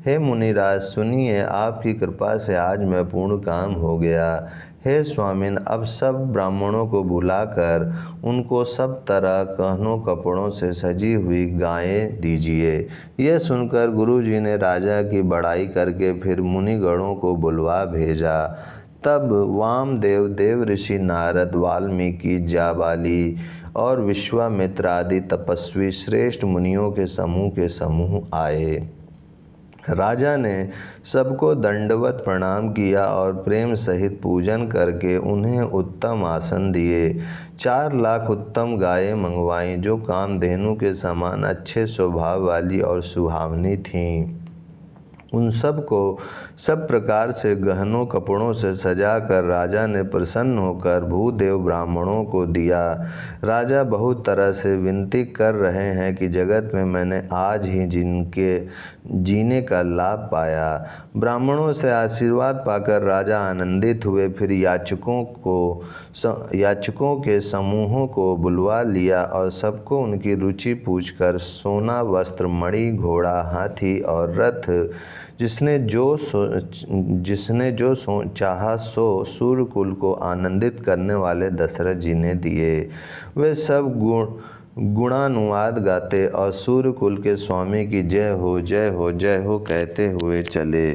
हे मुनिराज सुनिए, आपकी कृपा से आज मैं पूर्ण काम हो गया। हे स्वामिन, अब सब ब्राह्मणों को बुलाकर उनको सब तरह गहनों कपड़ों से सजी हुई गायें दीजिए। यह सुनकर गुरुजी ने राजा की बड़ाई करके फिर मुनिगणों को बुलवा भेजा। तब वामदेव, देव ऋषि नारद, वाल्मीकि, जाबाली और विश्वामित्र आदि तपस्वी श्रेष्ठ मुनियों के समूह आए। राजा ने सबको दंडवत प्रणाम किया और प्रेम सहित पूजन करके उन्हें उत्तम आसन दिए। 4 लाख उत्तम गायें मंगवाईं जो कामधेनु के समान अच्छे स्वभाव वाली और सुहावनी थीं। उन सब को सब प्रकार से गहनों कपड़ों से सजाकर राजा ने प्रसन्न होकर भूदेव ब्राह्मणों को दिया। राजा बहुत तरह से विनती कर रहे हैं कि जगत में मैंने आज ही जिनके जीने का लाभ पाया। ब्राह्मणों से आशीर्वाद पाकर राजा आनंदित हुए। फिर याचकों के समूहों को बुलवा लिया और सबको उनकी रुचि पूछकर सोना, वस्त्र, मणि, घोड़ा, हाथी और रथ जिसने जो चाहा सो सूर्यकुल को आनंदित करने वाले दशरथ जी ने दिए। वे सब गुणानुवाद गाते और सूर्यकुल के स्वामी की जय हो जय हो जय हो कहते हुए चले।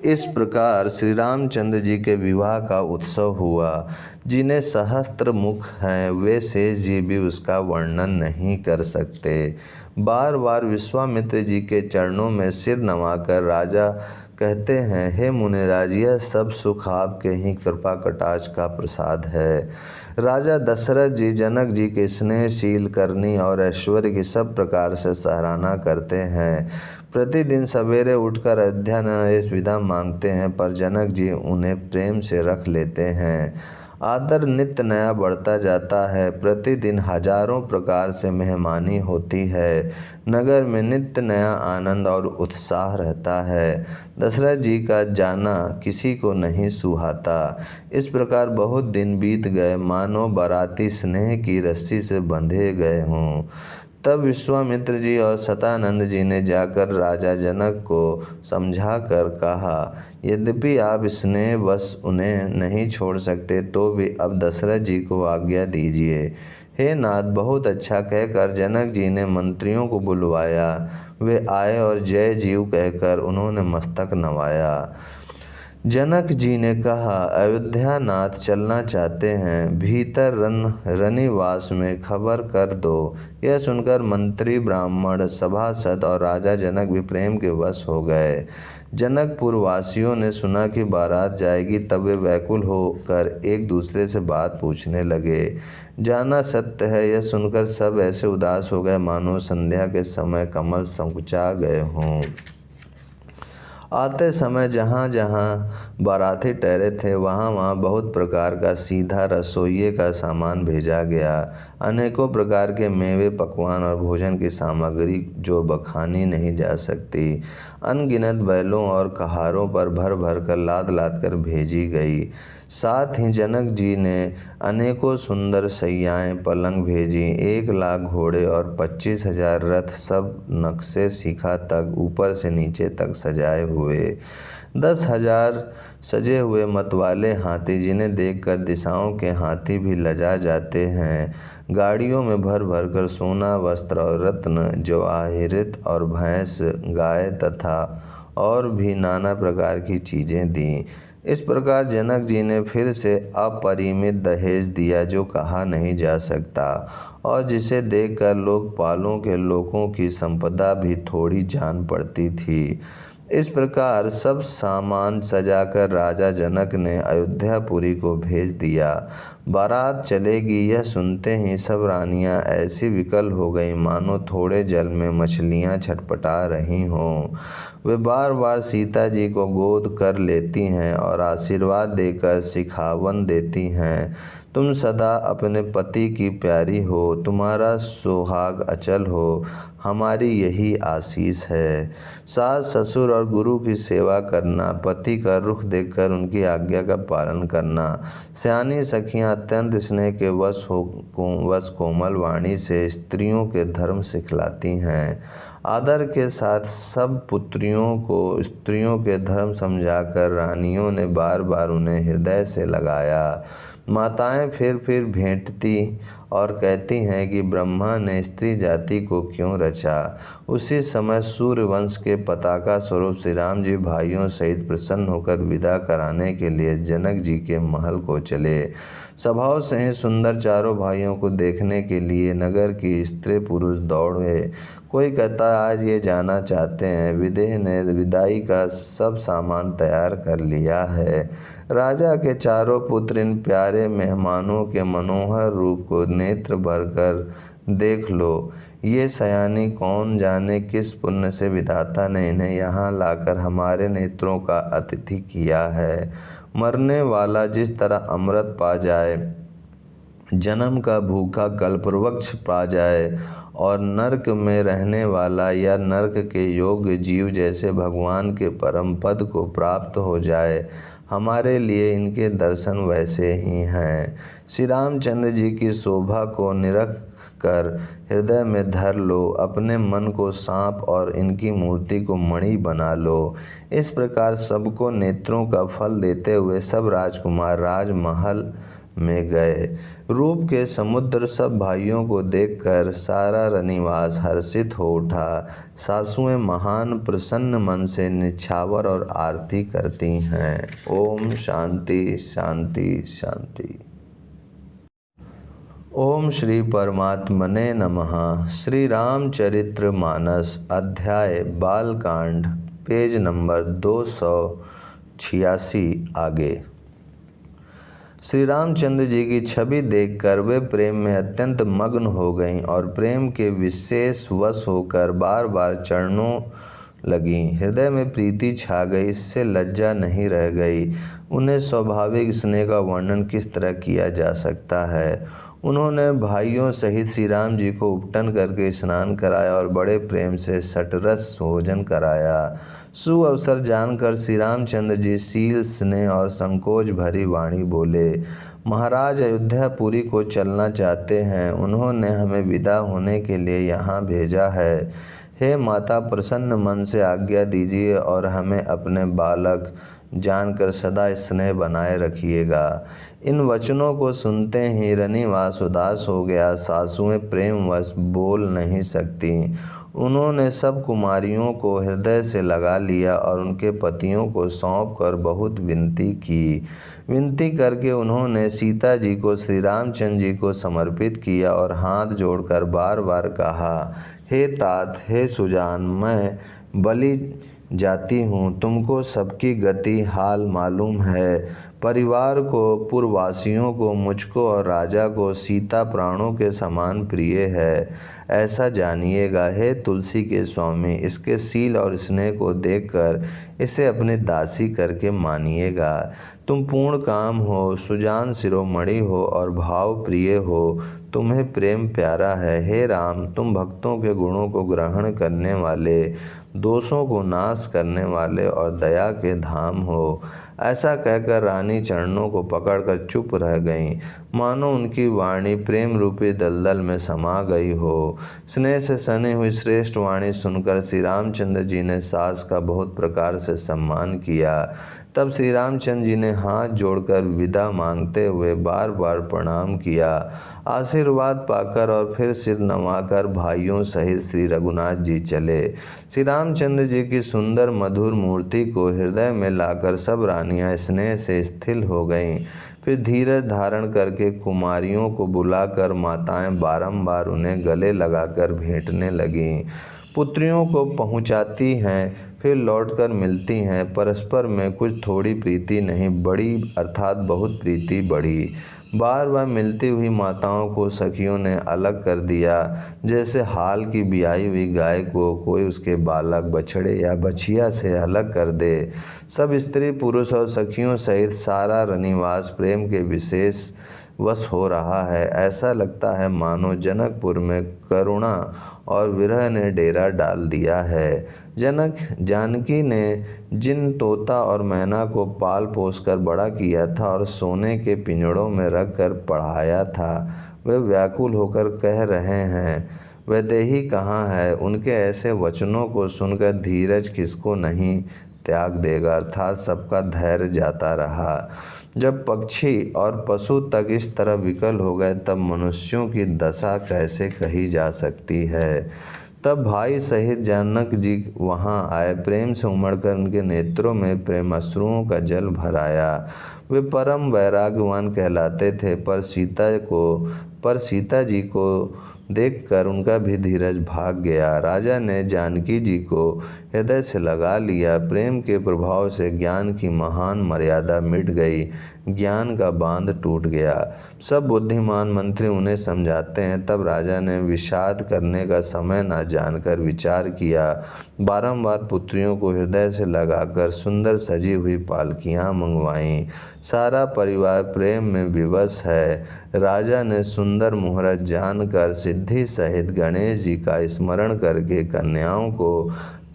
इस प्रकार श्री रामचंद्र जी के विवाह का उत्सव हुआ। जिन्हें सहस्त्र मुख हैं वे शेष जी भी उसका वर्णन नहीं कर सकते। बार बार विश्वामित्र जी के चरणों में सिर नवाकर राजा कहते हैं, हे मुनिराज, यह सब सुख आपके ही कृपा कटाक्ष का प्रसाद है। राजा दशरथ जी जनक जी के स्नेहशील करनी और ऐश्वर्य की सब प्रकार से सराहना करते हैं। प्रतिदिन सवेरे उठकर अयोध्या नरेश विदा मांगते हैं, पर जनक जी उन्हें प्रेम से रख लेते हैं। आदर नित्य नया बढ़ता जाता है। प्रतिदिन हजारों प्रकार से मेहमानी होती है। नगर में नित्य नया आनंद और उत्साह रहता है। दशरथ जी का जाना किसी को नहीं सुहाता। इस प्रकार बहुत दिन बीत गए, मानो बाराती स्नेह की रस्सी से बंधे गए हों। तब विश्वामित्र जी और शतानंद जी ने जाकर राजा जनक को समझा कर कहा, यद्यपि आप स्नेहवश उन्हें नहीं छोड़ सकते तो भी अब दशरथ जी को आज्ञा दीजिए। हे नाथ, बहुत अच्छा कहकर जनक जी ने मंत्रियों को बुलवाया। वे आए और जय जीव कहकर उन्होंने मस्तक नवाया। जनक जी ने कहा, अयोध्या नाथ चलना चाहते हैं, भीतर रनिवास में खबर कर दो। यह सुनकर मंत्री, ब्राह्मण, सभासद और राजा जनक भी प्रेम के वश हो गए। जनकपुर वासियों ने सुना कि बारात जाएगी, तब वे व्याकुल होकर एक दूसरे से बात पूछने लगे। जाना सत्य है, यह सुनकर सब ऐसे उदास हो गए मानो संध्या के समय कमल संकुचा गए हों। आते समय जहाँ जहाँ बाराती ठहरे थे वहाँ वहाँ बहुत प्रकार का सीधा रसोइये का सामान भेजा गया। अनेकों प्रकार के मेवे, पकवान और भोजन की सामग्री जो बखानी नहीं जा सकती अनगिनत बैलों और कहारों पर भर भर कर लाद लाद कर भेजी गई। साथ ही जनक जी ने अनेकों सुंदर शैयाएँ, पलंग भेजी। 1,00,000 घोड़े और 25,000 रथ, सब नक्शे शिखा तक ऊपर से नीचे तक सजाए हुए। 10,000 सजे हुए मतवाले हाथी, जिन्हें देखकर दिशाओं के हाथी भी लजा जाते हैं। गाड़ियों में भर भर कर सोना, वस्त्र और रत्न, जवाहिरत और भैंस, गाय तथा और भी नाना प्रकार की चीज़ें दी। इस प्रकार जनक जी ने फिर से अपरिमित दहेज दिया जो कहा नहीं जा सकता और जिसे देखकर लोकपालों के लोगों की संपदा भी थोड़ी जान पड़ती थी। इस प्रकार सब सामान सजाकर राजा जनक ने अयोध्यापुरी को भेज दिया। बारात चलेगी यह सुनते ही सब रानियां ऐसी विकल हो गईं मानो थोड़े जल में मछलियां छटपटा रही हों। वे बार बार सीता जी को गोद कर लेती हैं और आशीर्वाद देकर शिखावन देती हैं। तुम सदा अपने पति की प्यारी हो, तुम्हारा सुहाग अचल हो, हमारी यही आशीष है। सास, ससुर और गुरु की सेवा करना, पति का रुख देखकर उनकी आज्ञा का पालन करना। सयानी सखियाँ अत्यंत स्नेह के वश कोमल वाणी से स्त्रियों के धर्म सिखलाती हैं। आदर के साथ सब पुत्रियों को स्त्रियों के धर्म समझाकर रानियों ने बार बार उन्हें हृदय से लगाया। माताएं फिर भेंटती और कहती हैं कि ब्रह्मा ने स्त्री जाति को क्यों रचा। उसी समय सूर्यवंश के पताका स्वरूप श्री राम जी भाइयों सहित प्रसन्न होकर विदा कराने के लिए जनक जी के महल को चले। स्वभाव से ही सुंदर चारों भाइयों को देखने के लिए नगर की स्त्री पुरुष दौड़े। कोई कहता आज ये जाना चाहते हैं। विदेह ने विदाई का सब सामान तैयार कर लिया है। राजा के चारों पुत्र इन प्यारे मेहमानों के मनोहर रूप को नेत्र भरकर देख लो। ये सयानी कौन जाने किस पुण्य से विधाता ने इन्हें यहाँ लाकर हमारे नेत्रों का अतिथि किया है। मरने वाला जिस तरह अमृत पा जाए, जन्म का भूखा कल्पवृक्ष पा जाए, और नरक में रहने वाला या नरक के योग्य जीव जैसे भगवान के परम पद को प्राप्त हो जाए, हमारे लिए इनके दर्शन वैसे ही हैं। श्री रामचंद्र जी की शोभा को निरख कर हृदय में धर लो, अपने मन को सांप और इनकी मूर्ति को मणि बना लो। इस प्रकार सबको नेत्रों का फल देते हुए सब राजकुमार राजमहल में गए। रूप के समुद्र सब भाइयों को देखकर सारा रनिवास हर्षित हो उठा। सासुएं महान प्रसन्न मन से निछावर और आरती करती हैं। ओम शांति शांति शांति। ओम श्री परमात्मने नमः। श्री रामचरित्र मानस अध्याय बालकांड, पेज नंबर 286 आगे। श्री रामचंद्र जी की छवि देखकर वे प्रेम में अत्यंत मग्न हो गईं और प्रेम के विशेष वश होकर बार बार चरणों लगीं। हृदय में प्रीति छा गई, इससे लज्जा नहीं रह गई। उन्हें स्वाभाविक स्नेह का वर्णन किस तरह किया जा सकता है। उन्होंने भाइयों सहित श्री राम जी को उपटन करके स्नान कराया और बड़े प्रेम से सटरस भोजन कराया। सुअवसर जानकर श्री रामचंद्र जी शील, स्नेह और संकोच भरी वाणी बोले, महाराज अयोध्यापुरी को चलना चाहते हैं। उन्होंने हमें विदा होने के लिए यहाँ भेजा है। हे माता, प्रसन्न मन से आज्ञा दीजिए और हमें अपने बालक जानकर सदा स्नेह बनाए रखिएगा। इन वचनों को सुनते ही रनिवास उदास हो गया। सासुएं प्रेमवश बोल नहीं सकती। उन्होंने सब कुमारियों को हृदय से लगा लिया और उनके पतियों को सौंप कर बहुत विनती की। विनती करके उन्होंने सीता जी को श्री रामचंद्र जी को समर्पित किया और हाथ जोड़कर बार बार कहा, हे तात, हे सुजान, मैं बलि जाती हूँ। तुमको सबकी गति हाल मालूम है। परिवार को, पुरवासियों को, मुझको और राजा को सीता प्राणों के समान प्रिय है, ऐसा जानिएगा। हे तुलसी के स्वामी, इसके शील और स्नेह को देखकर इसे अपनी दासी करके मानिएगा। तुम पूर्ण काम हो, सुजान शिरोमणि हो और भाव प्रिय हो, तुम्हें प्रेम प्यारा है। हे राम, तुम भक्तों के गुणों को ग्रहण करने वाले, दोषों को नाश करने वाले और दया के धाम हो। ऐसा कहकर रानी चरणों को पकड़कर चुप रह गईं, मानो उनकी वाणी प्रेम रूपी दलदल में समा गई हो। स्नेह से सनी हुई श्रेष्ठ वाणी सुनकर श्री रामचंद्र जी ने सास का बहुत प्रकार से सम्मान किया। तब श्री रामचंद्र जी ने हाथ जोड़कर विदा मांगते हुए बार बार प्रणाम किया। आशीर्वाद पाकर और फिर सिर नवाकर भाइयों सहित श्री रघुनाथ जी चले। श्री रामचंद्र जी की सुंदर मधुर मूर्ति को हृदय में लाकर सब रानियां स्नेह से स्थिर हो गईं। फिर धीरज धारण करके कुमारियों को बुलाकर माताएं बारंबार उन्हें गले लगाकर भेंटने लगीं। पुत्रियों को पहुंचाती हैं, फिर लौटकर मिलती हैं। परस्पर में कुछ थोड़ी प्रीति नहीं बढ़ी, अर्थात बहुत प्रीति बढ़ी। बार बार मिलती हुई माताओं को सखियों ने अलग कर दिया, जैसे हाल की ब्याई हुई गाय को कोई उसके बालक, बछड़े या बछिया से अलग कर दे। सब स्त्री पुरुष और सखियों सहित सारा रनिवास प्रेम के विशेष वश हो रहा है। ऐसा लगता है मानो जनकपुर में करुणा और विरह ने डेरा डाल दिया है। जनक जानकी ने जिन तोता और मैना को पाल पोस कर बड़ा किया था और सोने के पिंजड़ों में रख कर पढ़ाया था, वे व्याकुल होकर कह रहे हैं, वैदेही कहाँ है। उनके ऐसे वचनों को सुनकर धीरज किसको नहीं त्याग देगा, अर्थात सबका धैर्य जाता रहा। जब पक्षी और पशु तक इस तरह विकल हो गए, तब मनुष्यों की दशा कैसे कही जा सकती है। तब भाई सहित जनक जी वहां आए। प्रेम से उमड़कर उनके नेत्रों में प्रेमाश्रुओं का जल भराया। वे परम वैराग्यवान कहलाते थे, पर सीता जी को देखकर उनका भी धीरज भाग गया। राजा ने जानकी जी को हृदय से लगा लिया। प्रेम के प्रभाव से ज्ञान की महान मर्यादा मिट गई। ज्ञान का बांध टूट गया। सब बुद्धिमान मंत्री उन्हें समझाते हैं, तब राजा ने विषाद करने का समय न जानकर विचार किया। बारंबार पुत्रियों को हृदय से लगाकर सुंदर सजी हुई पालकियां मंगवाईं। सारा परिवार प्रेम में विवश है। राजा ने सुंदर मुहूर्त जानकर सिद्धि सहित गणेश जी का स्मरण करके कन्याओं को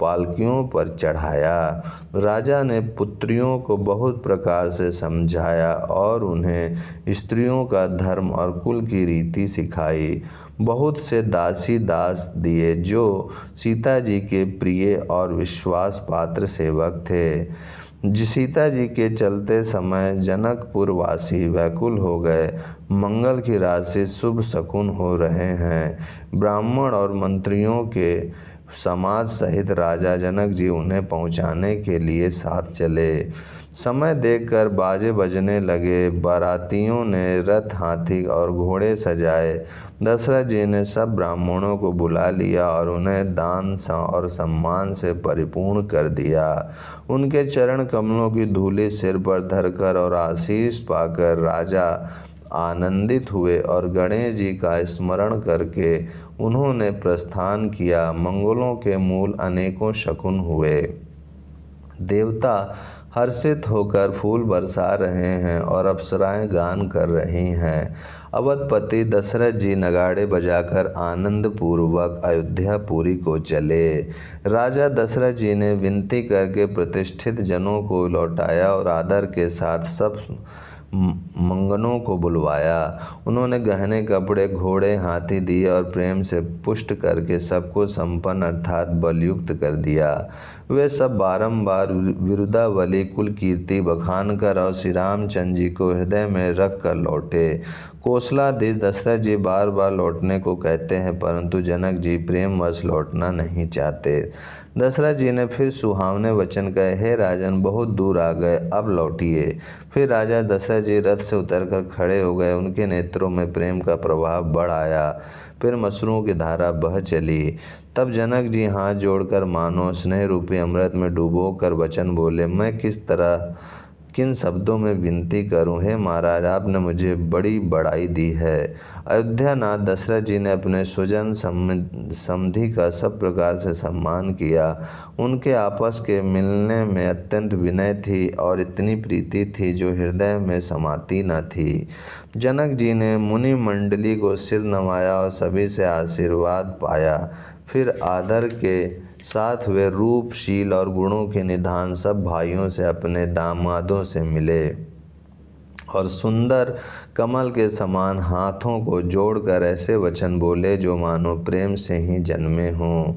पालकियों पर चढ़ाया। राजा ने पुत्रियों को बहुत प्रकार से समझाया और उन्हें स्त्रियों का धर्म और कुल की रीति सिखाई। बहुत से दासी दास दिए जो सीता जी के प्रिय और विश्वास पात्र सेवक थे। सीता जी के चलते समय जनकपुर वासी व्याकुल हो गए। मंगल की राशि शुभ शकुन हो रहे हैं। ब्राह्मण और मंत्रियों के समाज सहित राजा जनक जी उन्हें पहुंचाने के लिए साथ चले। समय देखकर बाजे बजने लगे। बारातियों ने रथ, हाथी और घोड़े सजाए। दशरथ जी ने सब ब्राह्मणों को बुला लिया और उन्हें दान और सम्मान से परिपूर्ण कर दिया। उनके चरण कमलों की धूलि सिर पर धरकर और आशीष पाकर राजा आनंदित हुए और गणेश जी का स्मरण करके उन्होंने प्रस्थान किया। मंगलों के मूल अनेकों शकुन हुए। देवता हर्षित होकर फूल बरसा रहे हैं और अप्सराएं गान कर रही हैं। अवधपति दशरथ जी नगाड़े बजाकर आनंद पूर्वक अयोध्यापुरी को चले। राजा दशरथ जी ने विनती करके प्रतिष्ठित जनों को लौटाया और आदर के साथ सब मंगनों को बुलवाया। उन्होंने गहने, कपड़े, घोड़े, हाथी दिए और प्रेम से पुष्ट करके सबको संपन्न अर्थात बलयुक्त कर दिया। वे सब बारंबार विरुदावली कुल कीर्ति बखान कर और श्री रामचंद्र जी को हृदय में रख कर लौटे। कौशलाधीश दशरथ जी बार बार लौटने को कहते हैं, परंतु जनक जी प्रेमवश लौटना नहीं चाहते। दशरथ जी ने फिर सुहावने वचन कहे, हे राजन, बहुत दूर आ गए, अब लौटिए। फिर राजा दशरथ जी रथ से उतरकर खड़े हो गए। उनके नेत्रों में प्रेम का प्रभाव बढ़ आया। फिर मसरूं की धारा बह चली। तब जनक जी हाथ जोड़कर मानो स्नेह रूपी अमृत में डूबो कर वचन बोले, मैं किन शब्दों में विनती करूं। हे महाराज, आपने मुझे बड़ी बड़ाई दी है। अयोध्यानाथ दशरथ जी ने अपने स्वजन समधि का सब प्रकार से सम्मान किया। उनके आपस के मिलने में अत्यंत विनय थी और इतनी प्रीति थी जो हृदय में समाती न थी। जनक जी ने मुनि मंडली को सिर नवाया और सभी से आशीर्वाद पाया। फिर आदर के साथ वे रूप, शील और गुणों के निधान सब भाइयों से अपने दामादों से मिले और सुंदर कमल के समान हाथों को जोड़कर ऐसे वचन बोले जो मानो प्रेम से ही जन्मे हों।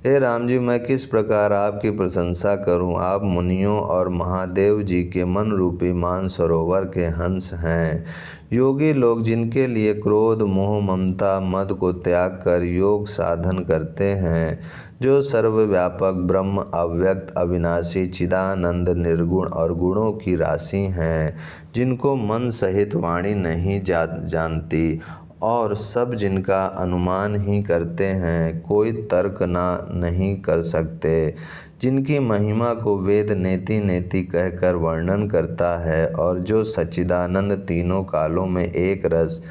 हे राम जी, मैं किस प्रकार आपकी प्रशंसा करूं। आप मुनियों और महादेव जी के मन रूपी मान सरोवर के हंस हैं। योगी लोग जिनके लिए क्रोध, मोह, ममता, मद को त्याग कर योग साधन करते हैं, जो सर्वव्यापक ब्रह्म, अव्यक्त, अविनाशी, चिदानंद, निर्गुण और गुणों की राशि हैं, जिनको मन सहित वाणी नहीं जानती और सब जिनका अनुमान ही करते हैं, कोई तर्क नहीं कर सकते, जिनकी महिमा को वेद नेति नेति कहकर वर्णन करता है और जो सच्चिदानंद तीनों कालों में एक रस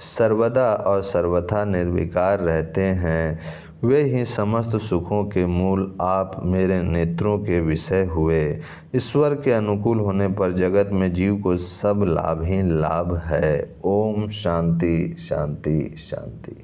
सर्वदा और सर्वथा निर्विकार रहते हैं, वे ही समस्त सुखों के मूल आप मेरे नेत्रों के विषय हुए। ईश्वर के अनुकूल होने पर जगत में जीव को सब लाभ ही लाभ है। ओम शांति शांति शांति।